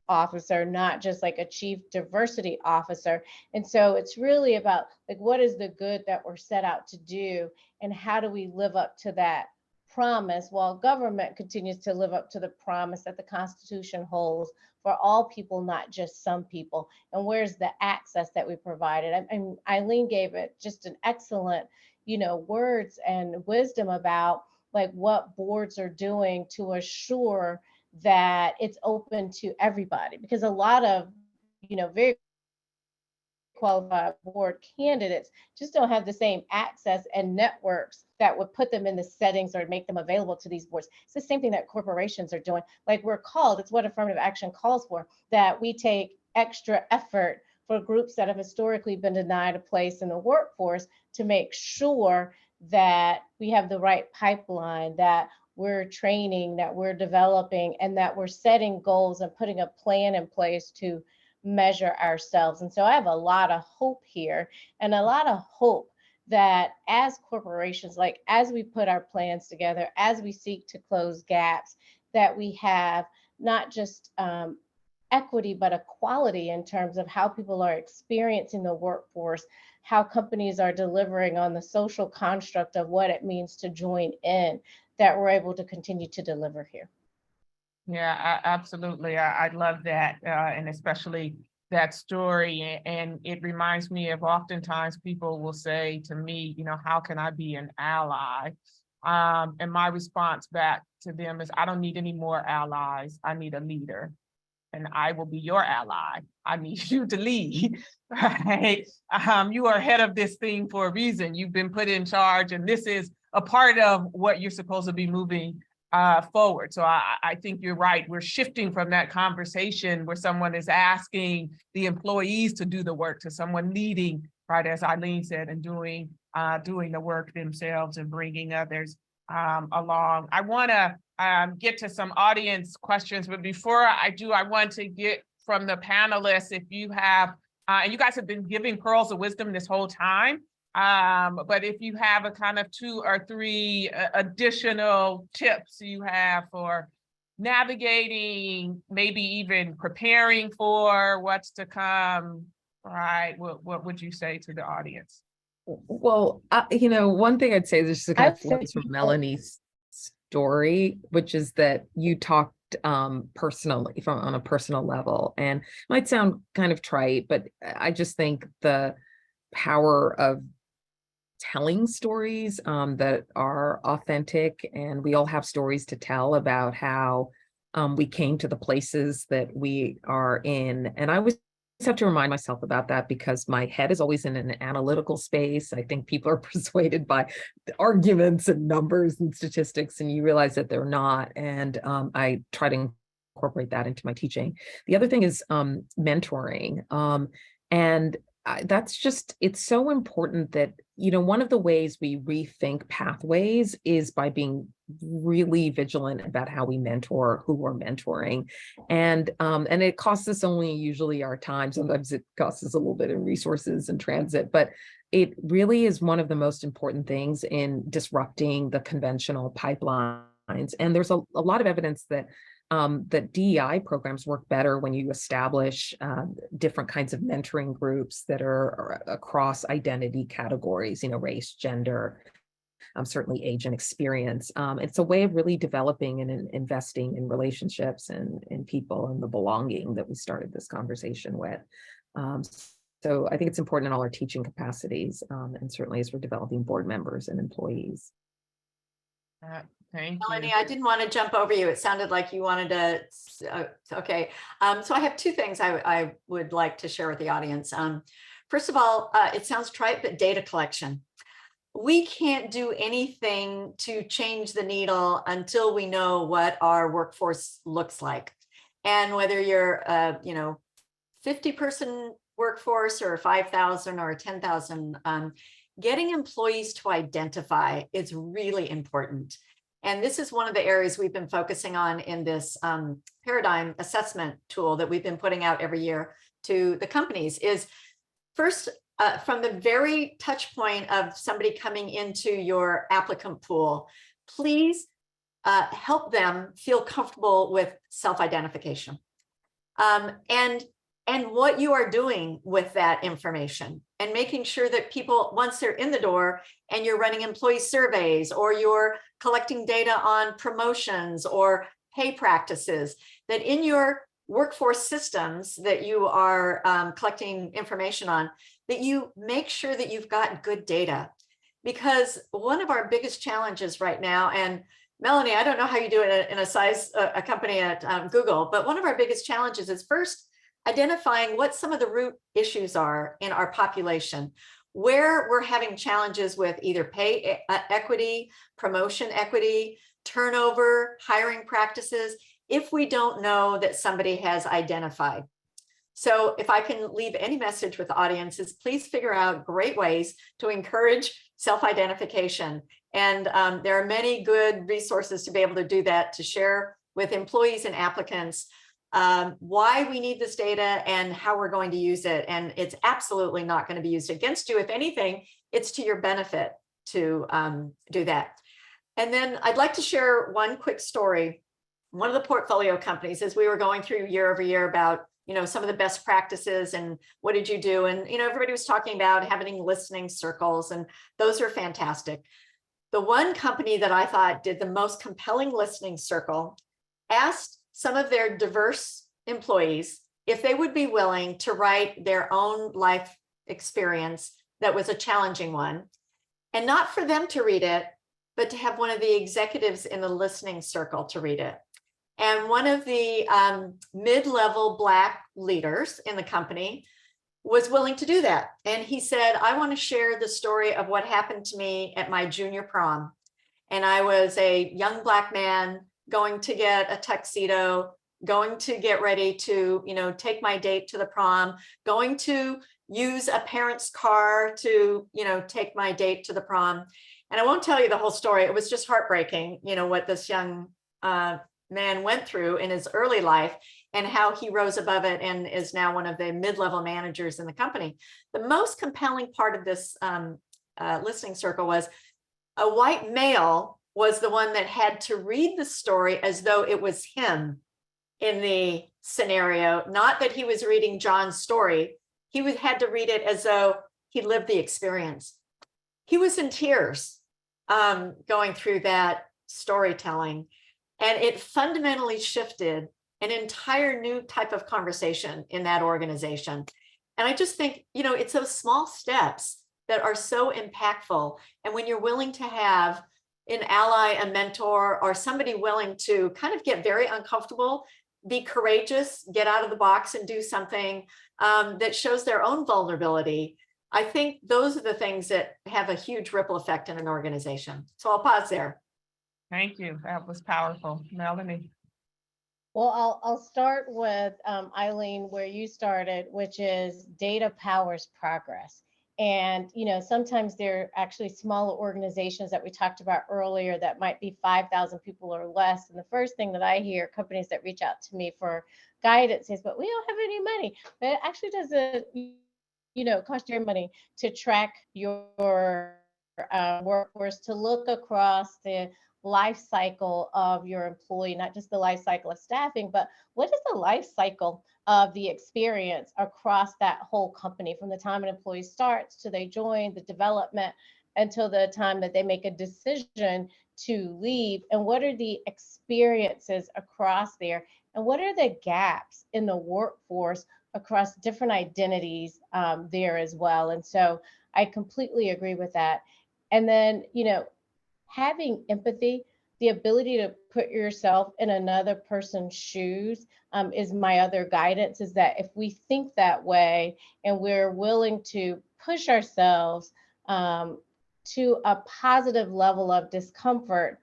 officer, not just like a chief diversity officer. And so it's really about like, what is the good that we're set out to do? And how do we live up to that promise while government continues to live up to the promise that the Constitution holds for all people, not just some people? And where's the access that we provided? And Eileen gave it just an excellent, words and wisdom about like what boards are doing to assure that it's open to everybody, because a lot of, very qualified board candidates just don't have the same access and networks that would put them in the settings or make them available to these boards. It's the same thing that corporations are doing. Like we're called, it's what affirmative action calls for, that we take extra effort for groups that have historically been denied a place in the workforce to make sure that we have the right pipeline, that we're training, that we're developing, and that we're setting goals and putting a plan in place to measure ourselves. And so I have a lot of hope here, and a lot of hope that as corporations, like as we put our plans together, as we seek to close gaps, that we have not just equity, but equality in terms of how people are experiencing the workforce, how companies are delivering on the social construct of what it means to join in, that we're able to continue to deliver here. Yeah, absolutely. I love that. And especially that story. And it reminds me of oftentimes people will say to me, how can I be an ally? And my response back to them is, I don't need any more allies. I need a leader. And I will be your ally. I need you to lead, right? You are head of this thing for a reason. You've been put in charge, and this is a part of what you're supposed to be moving forward. So I think you're right. We're shifting from that conversation where someone is asking the employees to do the work to someone leading, right, as Eileen said, and doing the work themselves and bringing others along. I want to get to some audience questions, but before I do, I want to get from the panelists, if you have, and you guys have been giving pearls of wisdom this whole time, but if you have a kind of 2 or 3 additional tips you have for navigating, maybe even preparing for what's to come, right, what would you say to the audience? Well, one thing I'd say is just to kind of flows from Melanie's story, which is that you talked personally on a personal level, and it might sound kind of trite, but I just think the power of telling stories that are authentic, and we all have stories to tell about how we came to the places that we are in. And I always have to remind myself about that because my head is always in an analytical space. I think people are persuaded by arguments and numbers and statistics, and you realize that they're not. And I try to incorporate that into my teaching. The other thing is mentoring. And that's just, it's so important that, one of the ways we rethink pathways is by being really vigilant about how we mentor who we're mentoring. And it costs us only usually our time. Sometimes it costs us a little bit in resources and transit, but it really is one of the most important things in disrupting the conventional pipelines. And there's a lot of evidence that that DEI programs work better when you establish different kinds of mentoring groups that are across identity categories, race, gender, certainly age and experience. It's a way of really developing and investing in relationships and in people and the belonging that we started this conversation with. So I think it's important in all our teaching capacities, and certainly as we're developing board members and employees. Thank Melanie, you. I didn't want to jump over you. It sounded like you wanted to. Okay. So I have 2 things I would like to share with the audience. First of all, it sounds trite, but data collection. we can't do anything to change the needle until we know what our workforce looks like. And whether you're a 50-person workforce or 5,000 or 10,000, getting employees to identify is really important. And this is one of the areas we've been focusing on in this paradigm assessment tool that we've been putting out every year to the companies is first, from the very touch point of somebody coming into your applicant pool, please help them feel comfortable with self-identification and what you are doing with that information, and making sure that people, once they're in the door and you're running employee surveys or you're collecting data on promotions or pay practices, that in your workforce systems that you are collecting information on, that you make sure that you've got good data. Because one of our biggest challenges right now, and Melanie, I don't know how you do it in a company at Google, but one of our biggest challenges is first identifying what some of the root issues are in our population, where we're having challenges with either pay equity, promotion equity, turnover, hiring practices, if we don't know that somebody has identified. So if I can leave any message with the audiences, please figure out great ways to encourage self-identification. And there are many good resources to be able to do that, to share with employees and applicants why we need this data and how we're going to use it. And it's absolutely not going to be used against you. If anything, it's to your benefit to do that. And then I'd like to share one quick story. One of the portfolio companies, as we were going through year over year about some of the best practices and what did you do? And everybody was talking about having listening circles, and those are fantastic. The one company that I thought did the most compelling listening circle asked some of their diverse employees if they would be willing to write their own life experience that was a challenging one, and not for them to read it, but to have one of the executives in the listening circle to read it. And one of the mid-level Black leaders in the company was willing to do that. And he said, I want to share the story of what happened to me at my junior prom. And I was a young Black man going to get a tuxedo, going to get ready to, take my date to the prom, going to use a parent's car to, take my date to the prom. And I won't tell you the whole story. It was just heartbreaking, what this young man went through in his early life and how he rose above it and is now one of the mid-level managers in the company. The most compelling part of this listening circle was a white male was the one that had to read the story as though it was him in the scenario, not that he was reading John's story. He had to read it as though he lived the experience. He was in tears going through that storytelling. And it fundamentally shifted an entire new type of conversation in that organization. And I just think, it's those small steps that are so impactful. And when you're willing to have an ally, a mentor, or somebody willing to kind of get very uncomfortable, be courageous, get out of the box and do something that shows their own vulnerability, I think those are the things that have a huge ripple effect in an organization. So I'll pause there. Thank you. That was powerful. Melanie. Well, I'll start with Eileen, where you started, which is data powers progress. And, sometimes there are actually smaller organizations that we talked about earlier that might be 5,000 people or less. And the first thing that I hear companies that reach out to me for guidance is, but we don't have any money. But it actually doesn't, cost your money to track your workforce, to look across the life cycle of your employee, not just the life cycle of staffing, but what is the life cycle of the experience across that whole company, from the time an employee starts to they join, the development, until the time that they make a decision to leave, and what are the experiences across there, and what are the gaps in the workforce across different identities there as well. And so I completely agree with that. And then, having empathy, the ability to put yourself in another person's shoes is my other guidance, is that if we think that way and we're willing to push ourselves to a positive level of discomfort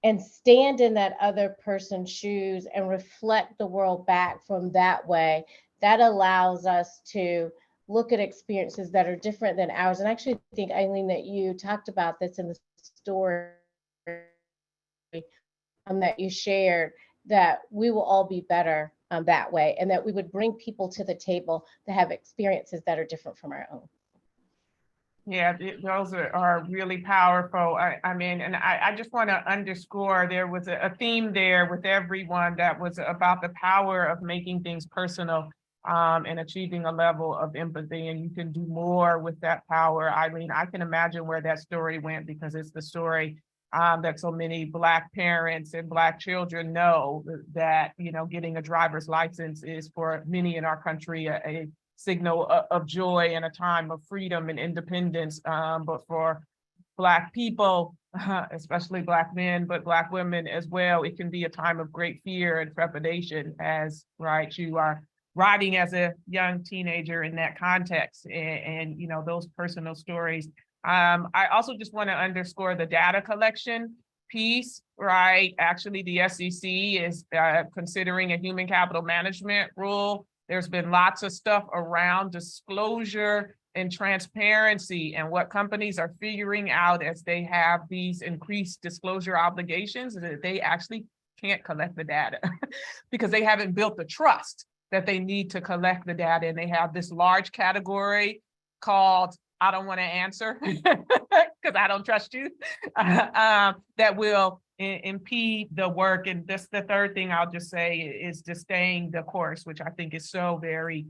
and stand in that other person's shoes and reflect the world back from that way, that allows us to look at experiences that are different than ours. And I actually think, Eileen, that you talked about this in the story that you shared, that we will all be better that way, and that we would bring people to the table that have experiences that are different from our own. Yeah, those are really powerful. I mean, and I just want to underscore, there was a theme there with everyone that was about the power of making things personal and achieving a level of empathy. And you can do more with that power. Eileen, I can imagine where that story went, because it's the story that so many Black parents and Black children know, that, you know, getting a driver's license is for many in our country a signal of joy and a time of freedom and independence. But for Black people, especially Black men, but Black women as well, it can be a time of great fear and trepidation, as, right, you are riding as a young teenager in that context, and you know, those personal stories. I also just want to underscore the data collection piece, right? Actually, the SEC is considering a human capital management rule. There's been lots of stuff around disclosure and transparency, and what companies are figuring out as they have these increased disclosure obligations is that they actually can't collect the data because they haven't built the trust that they need to collect the data. And they have this large category called "I don't want to answer" because I don't trust you, that will impede the work. And this, the third thing I'll just say, is just staying the course, which I think is so very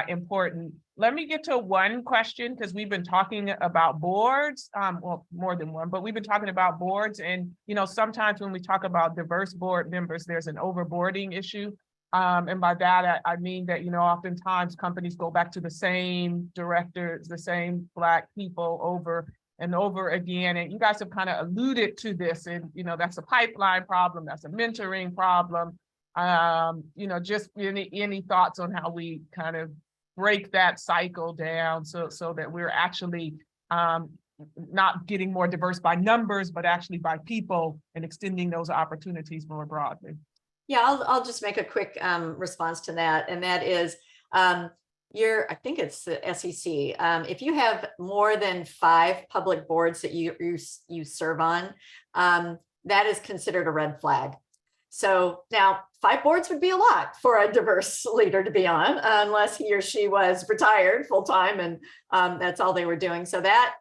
important. Let me get to one question, because we've been talking about boards, well, more than one, but we've been talking about boards. And, you know, sometimes when we talk about diverse board members, there's an overboarding issue. And by that, I mean that, you know, oftentimes companies go back to the same directors, the same Black people over and over again. And you guys have kind of alluded to this, and, you know, that's a pipeline problem, that's a mentoring problem. You know, just any thoughts on how we kind of break that cycle down so that we're actually not getting more diverse by numbers, but actually by people, and extending those opportunities more broadly. Yeah, I'll just make a quick response to that, and that is, I think it's the SEC. If you have more than 5 public boards that you serve on, that is considered a red flag. So now 5 boards would be a lot for a diverse leader to be on, unless he or she was retired full time and that's all they were doing. So that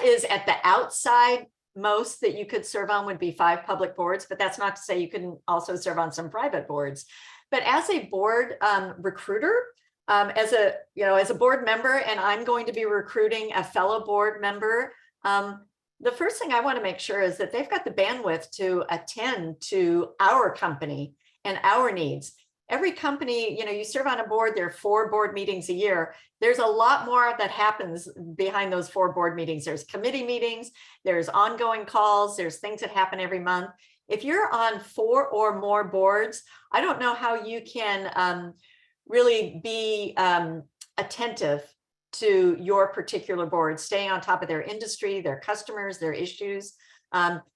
is at the outside. Most that you could serve on would be 5 public boards, but that's not to say you couldn't also serve on some private boards. But as a board recruiter, as a board member, and I'm going to be recruiting a fellow board member, the first thing I want to make sure is that they've got the bandwidth to attend to our company and our needs. Every company, you know, you serve on a board, there are 4 board meetings a year. There's a lot more that happens behind those 4 board meetings. There's committee meetings, there's ongoing calls, there's things that happen every month. If you're on 4 or more boards, I don't know how you can really be attentive to your particular board, staying on top of their industry, their customers, their issues,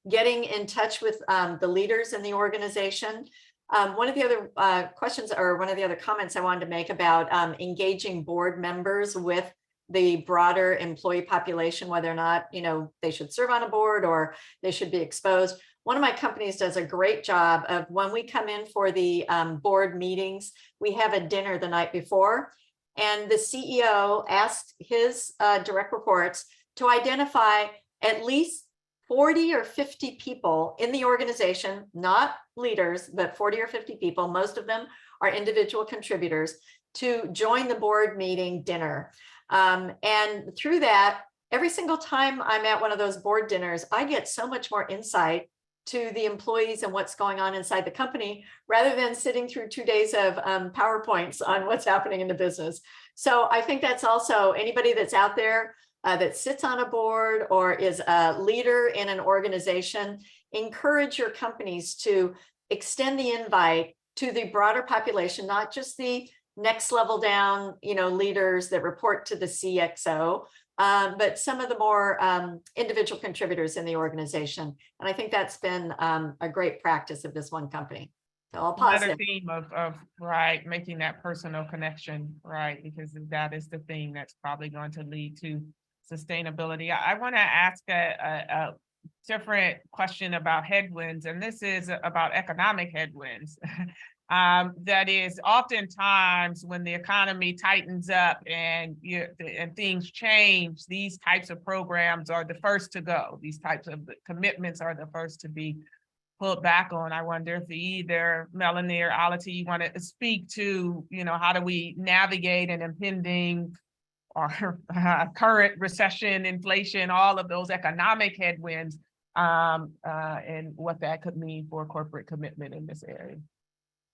getting in touch with the leaders in the organization. One of the other questions, or one of the other comments I wanted to make about engaging board members with the broader employee population, whether or not, you know, they should serve on a board or they should be exposed. One of my companies does a great job of, when we come in for the board meetings, we have a dinner the night before, and the CEO asked his direct reports to identify at least 40 or 50 people in the organization, not leaders, but 40 or 50 people, most of them are individual contributors, to join the board meeting dinner. And through that, every single time I'm at one of those board dinners, I get so much more insight to the employees and what's going on inside the company, rather than sitting through 2 days of PowerPoints on what's happening in the business. So I think that's also, anybody that's out there that sits on a board or is a leader in an organization, encourage your companies to extend the invite to the broader population, not just the next level down, you know, leaders that report to the CXO, but some of the more individual contributors in the organization. And I think that's been a great practice of this one company. So all Another positive. theme of right, making that personal connection, right? Because that is the thing that's probably going to lead to sustainability. I want to ask a different question about headwinds, and this is about economic headwinds. That is oftentimes when the economy tightens up and things change, these types of programs are the first to go. These types of commitments are the first to be pulled back on. I wonder if either Melanie or Alati, you want to speak to, how do we navigate an impending or current recession, inflation, all of those economic headwinds, and what that could mean for corporate commitment in this area.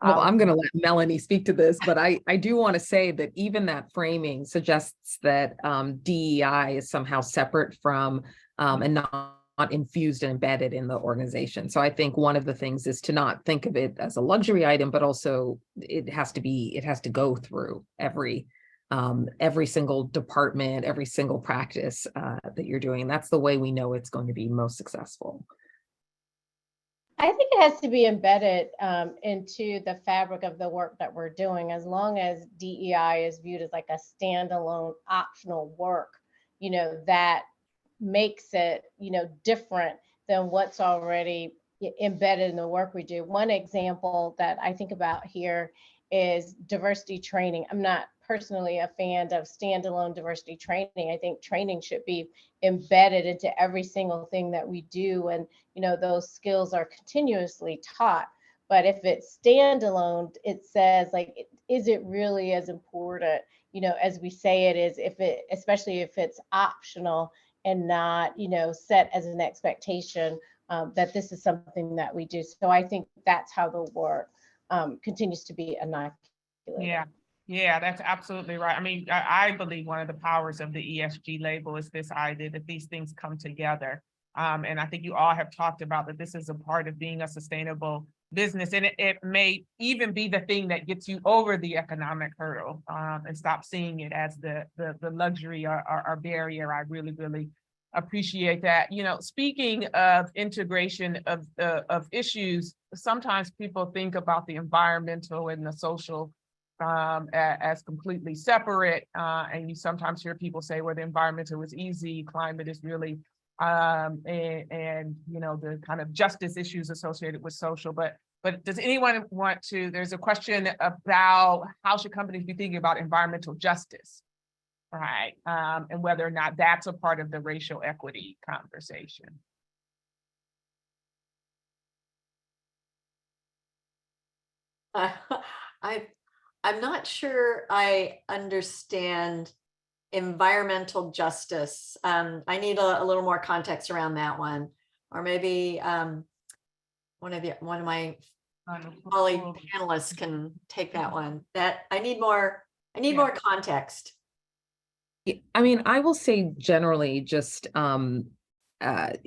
Well, I'm going to let Melanie speak to this, but I do want to say that even that framing suggests that DEI is somehow separate from and not infused and embedded in the organization. So I think one of the things is to not think of it as a luxury item, but also it has to go through every single department, every single practice that you're doing. That's the way we know it's going to be most successful. I think it has to be embedded into the fabric of the work that we're doing. As long as DEI is viewed as like a standalone optional work, that makes it, different than what's already embedded in the work we do. One example that I think about here is diversity training. I'm not personally a fan of standalone diversity training. I think training should be embedded into every single thing that we do. And, those skills are continuously taught. But if it's standalone, it says like, is it really as important, as we say it is, especially if it's optional and not, set as an expectation that this is something that we do. So I think that's how the work continues to be inoculated. Yeah, that's absolutely right. I mean, I believe one of the powers of the ESG label is this idea that these things come together. And I think you all have talked about that this is a part of being a sustainable business. And it may even be the thing that gets you over the economic hurdle and stop seeing it as the luxury or barrier. I really, really appreciate that. Speaking of integration of issues, sometimes people think about the environmental and the social as completely separate. And you sometimes hear people say, well, the environmental is easy, climate is really, and the kind of justice issues associated with social. But does anyone want to, there's a question about how should companies be thinking about environmental justice, right? And whether or not that's a part of the racial equity conversation. I'm not sure I understand environmental justice. I need a little more context around that one, or maybe one of my colleague panelists can take that one. That I need more context. I mean, I will say generally just that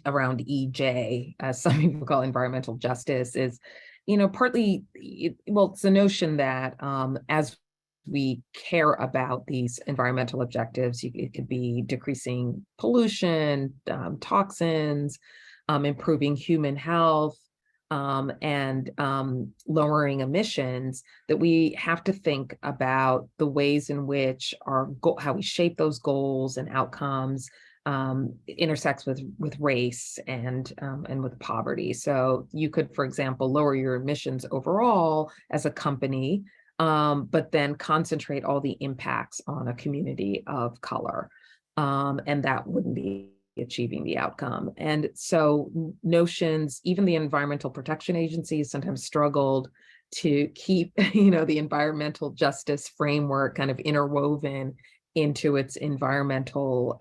around EJ, as some people call environmental justice, is partly, it's the notion that as we care about these environmental objectives, it could be decreasing pollution, toxins, improving human health, and lowering emissions, that we have to think about the ways in which how we shape those goals and outcomes intersects with race and with poverty. So you could, for example, lower your emissions overall as a company, but then concentrate all the impacts on a community of color, and that wouldn't be achieving the outcome. And so notions, even the Environmental Protection Agency has sometimes struggled to keep, the environmental justice framework kind of interwoven into its environmental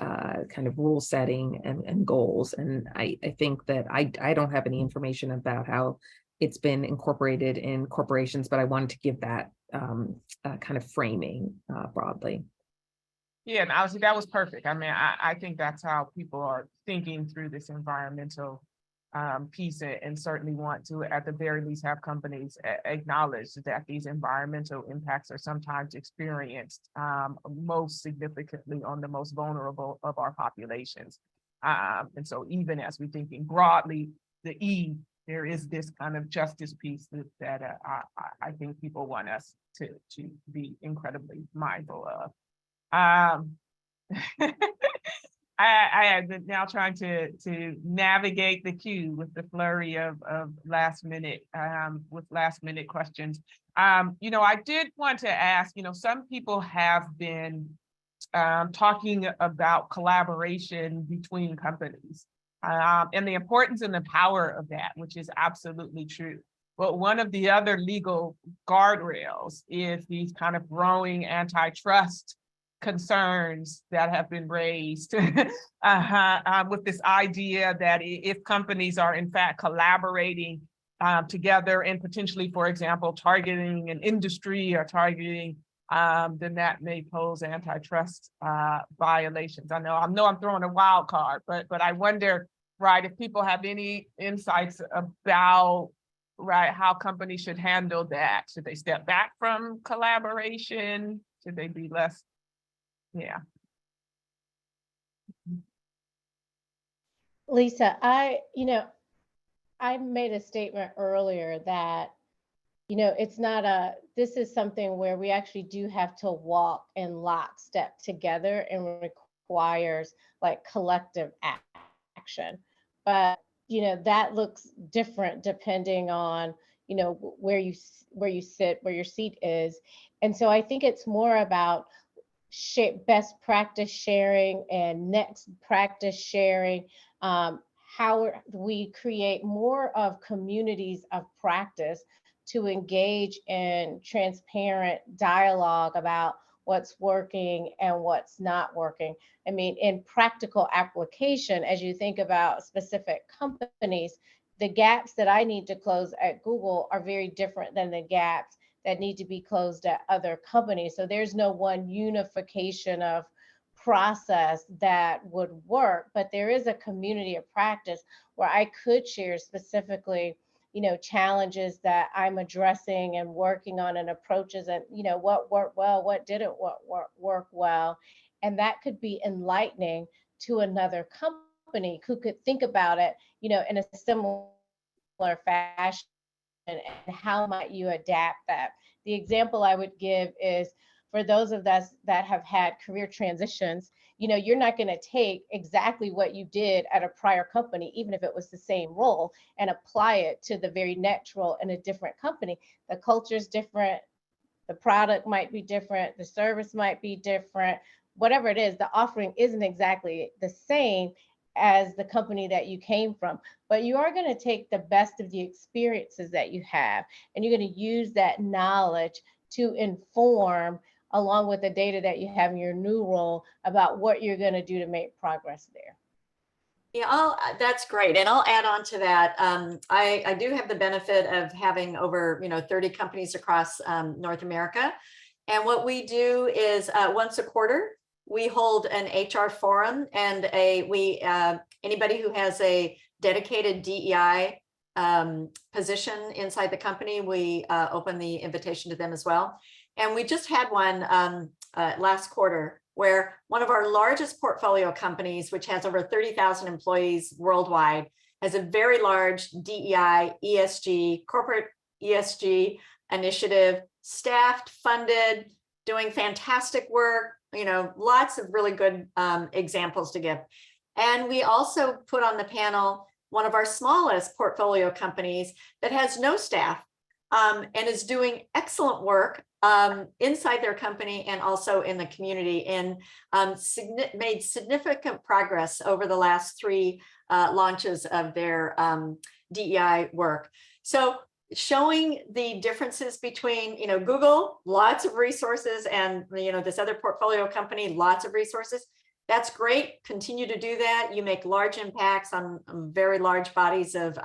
kind of rule setting and goals. And I think that I don't have any information about how it's been incorporated in corporations, but I wanted to give that kind of framing broadly. Yeah, and obviously that was perfect. I mean, I think that's how people are thinking through this environmental piece, and certainly want to, at the very least, have companies acknowledge that these environmental impacts are sometimes experienced most significantly on the most vulnerable of our populations. And so even as we're thinking broadly, the E, there is this kind of justice piece that I think people want us to be incredibly mindful of. I am now trying to navigate the queue with the flurry of last minute questions. I did want to ask, some people have been talking about collaboration between companies and the importance and the power of that, which is absolutely true. But one of the other legal guardrails is these kind of growing antitrust concerns that have been raised with this idea that if companies are in fact collaborating together and potentially, for example, targeting an industry or targeting, then that may pose antitrust violations. I know I'm throwing a wild card, but I wonder, right, if people have any insights about, right, how companies should handle that. Should they step back from collaboration? Should they be less? Yeah. Lisa, I made a statement earlier that, this is something where we actually do have to walk in lockstep together and requires like collective action. But, that looks different depending on, where you sit, where your seat is. And so I think it's more about best practice sharing and next practice sharing, how we create more of communities of practice to engage in transparent dialogue about what's working and what's not working. I mean, in practical application, as you think about specific companies, the gaps that I need to close at Google are very different than the gaps that need to be closed at other companies. So there's no one unification of process that would work, but there is a community of practice where I could share specifically, challenges that I'm addressing and working on and approaches and, what worked well, what didn't work well. And that could be enlightening to another company who could think about it, in a similar fashion. And how might you adapt that? The example I would give is for those of us that have had career transitions, you're not going to take exactly what you did at a prior company, even if it was the same role, and apply it to the very next role in a different company. The culture is different. The product might be different. The service might be different. Whatever it is, the offering isn't exactly the same as the company that you came from, but you are going to take the best of the experiences that you have, and you're going to use that knowledge to inform, along with the data that you have in your new role, about what you're going to do to make progress there. Yeah, that's great. And I'll add on to that. I do have the benefit of having over 30 companies across North America. And what we do is once a quarter, we hold an HR forum, and anybody who has a dedicated DEI position inside the company, we open the invitation to them as well. And we just had one last quarter where one of our largest portfolio companies, which has over 30,000 employees worldwide, has a very large DEI, ESG, corporate ESG initiative, staffed, funded, doing fantastic work, lots of really good examples to give. And we also put on the panel one of our smallest portfolio companies that has no staff and is doing excellent work inside their company and also in the community, and made significant progress over the last 3 launches of their DEI work. So showing the differences between, Google, lots of resources, and, this other portfolio company, lots of resources. That's great. Continue to do that. You make large impacts on very large bodies of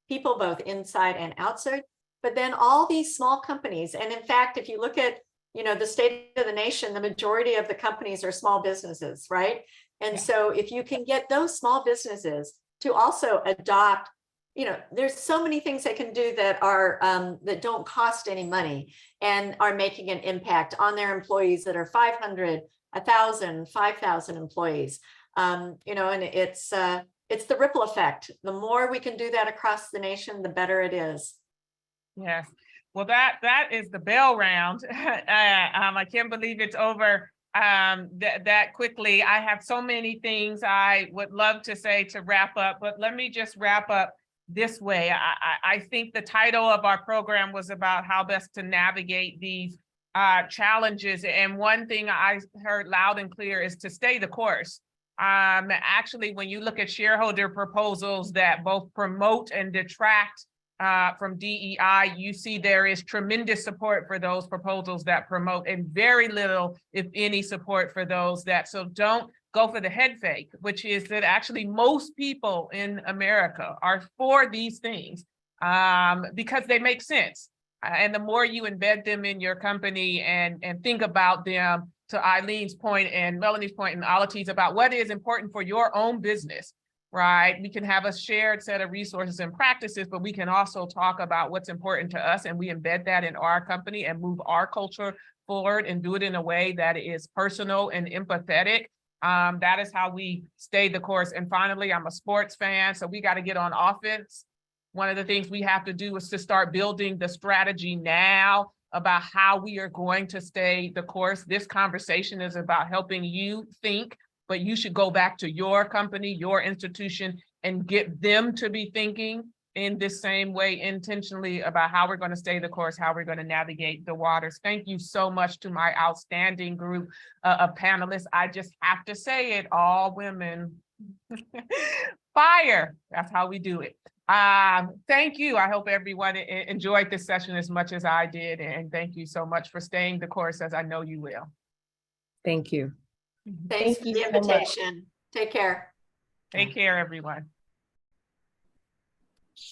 people, both inside and outside. But then all these small companies, and in fact, if you look at, the state of the nation, the majority of the companies are small businesses, right? And so if you can get those small businesses to also adopt you know, there's so many things they can do that are that don't cost any money and are making an impact on their employees that are 500, 1,000, 5,000 employees. You know, and it's the ripple effect. The more we can do that across the nation, the better it is. Yes. Well, that is the bell round. I can't believe it's over that quickly. I have so many things I would love to say to wrap up, but let me just wrap up this way. I think the title of our program was about how best to navigate these challenges. And one thing I heard loud and clear is to stay the course. Actually, when you look at shareholder proposals that both promote and detract from DEI, you see there is tremendous support for those proposals that promote and very little, if any, support for those that, so don't go for the head fake, which is that actually most people in America are for these things because they make sense. And the more you embed them in your company and think about them, to Eileen's point and Melanie's point and Alati's about what is important for your own business, right? We can have a shared set of resources and practices, but we can also talk about what's important to us, and we embed that in our company and move our culture forward and do it in a way that is personal and empathetic. That is how we stay the course. And finally, I'm a sports fan, so we got to get on offense. One of the things we have to do is to start building the strategy now about how we are going to stay the course. This conversation is about helping you think, but you should go back to your company, your institution, and get them to be thinking in this same way intentionally about how we're going to stay the course, how we're going to navigate the waters. Thank you so much to my outstanding group of panelists. I just have to say it, all women. Fire, that's how we do it. Thank you. I hope everyone enjoyed this session as much as I did. And thank you so much for staying the course, as I know you will. Thank you. Thanks Thank for you the so much. invitation. Take care. Take care, everyone.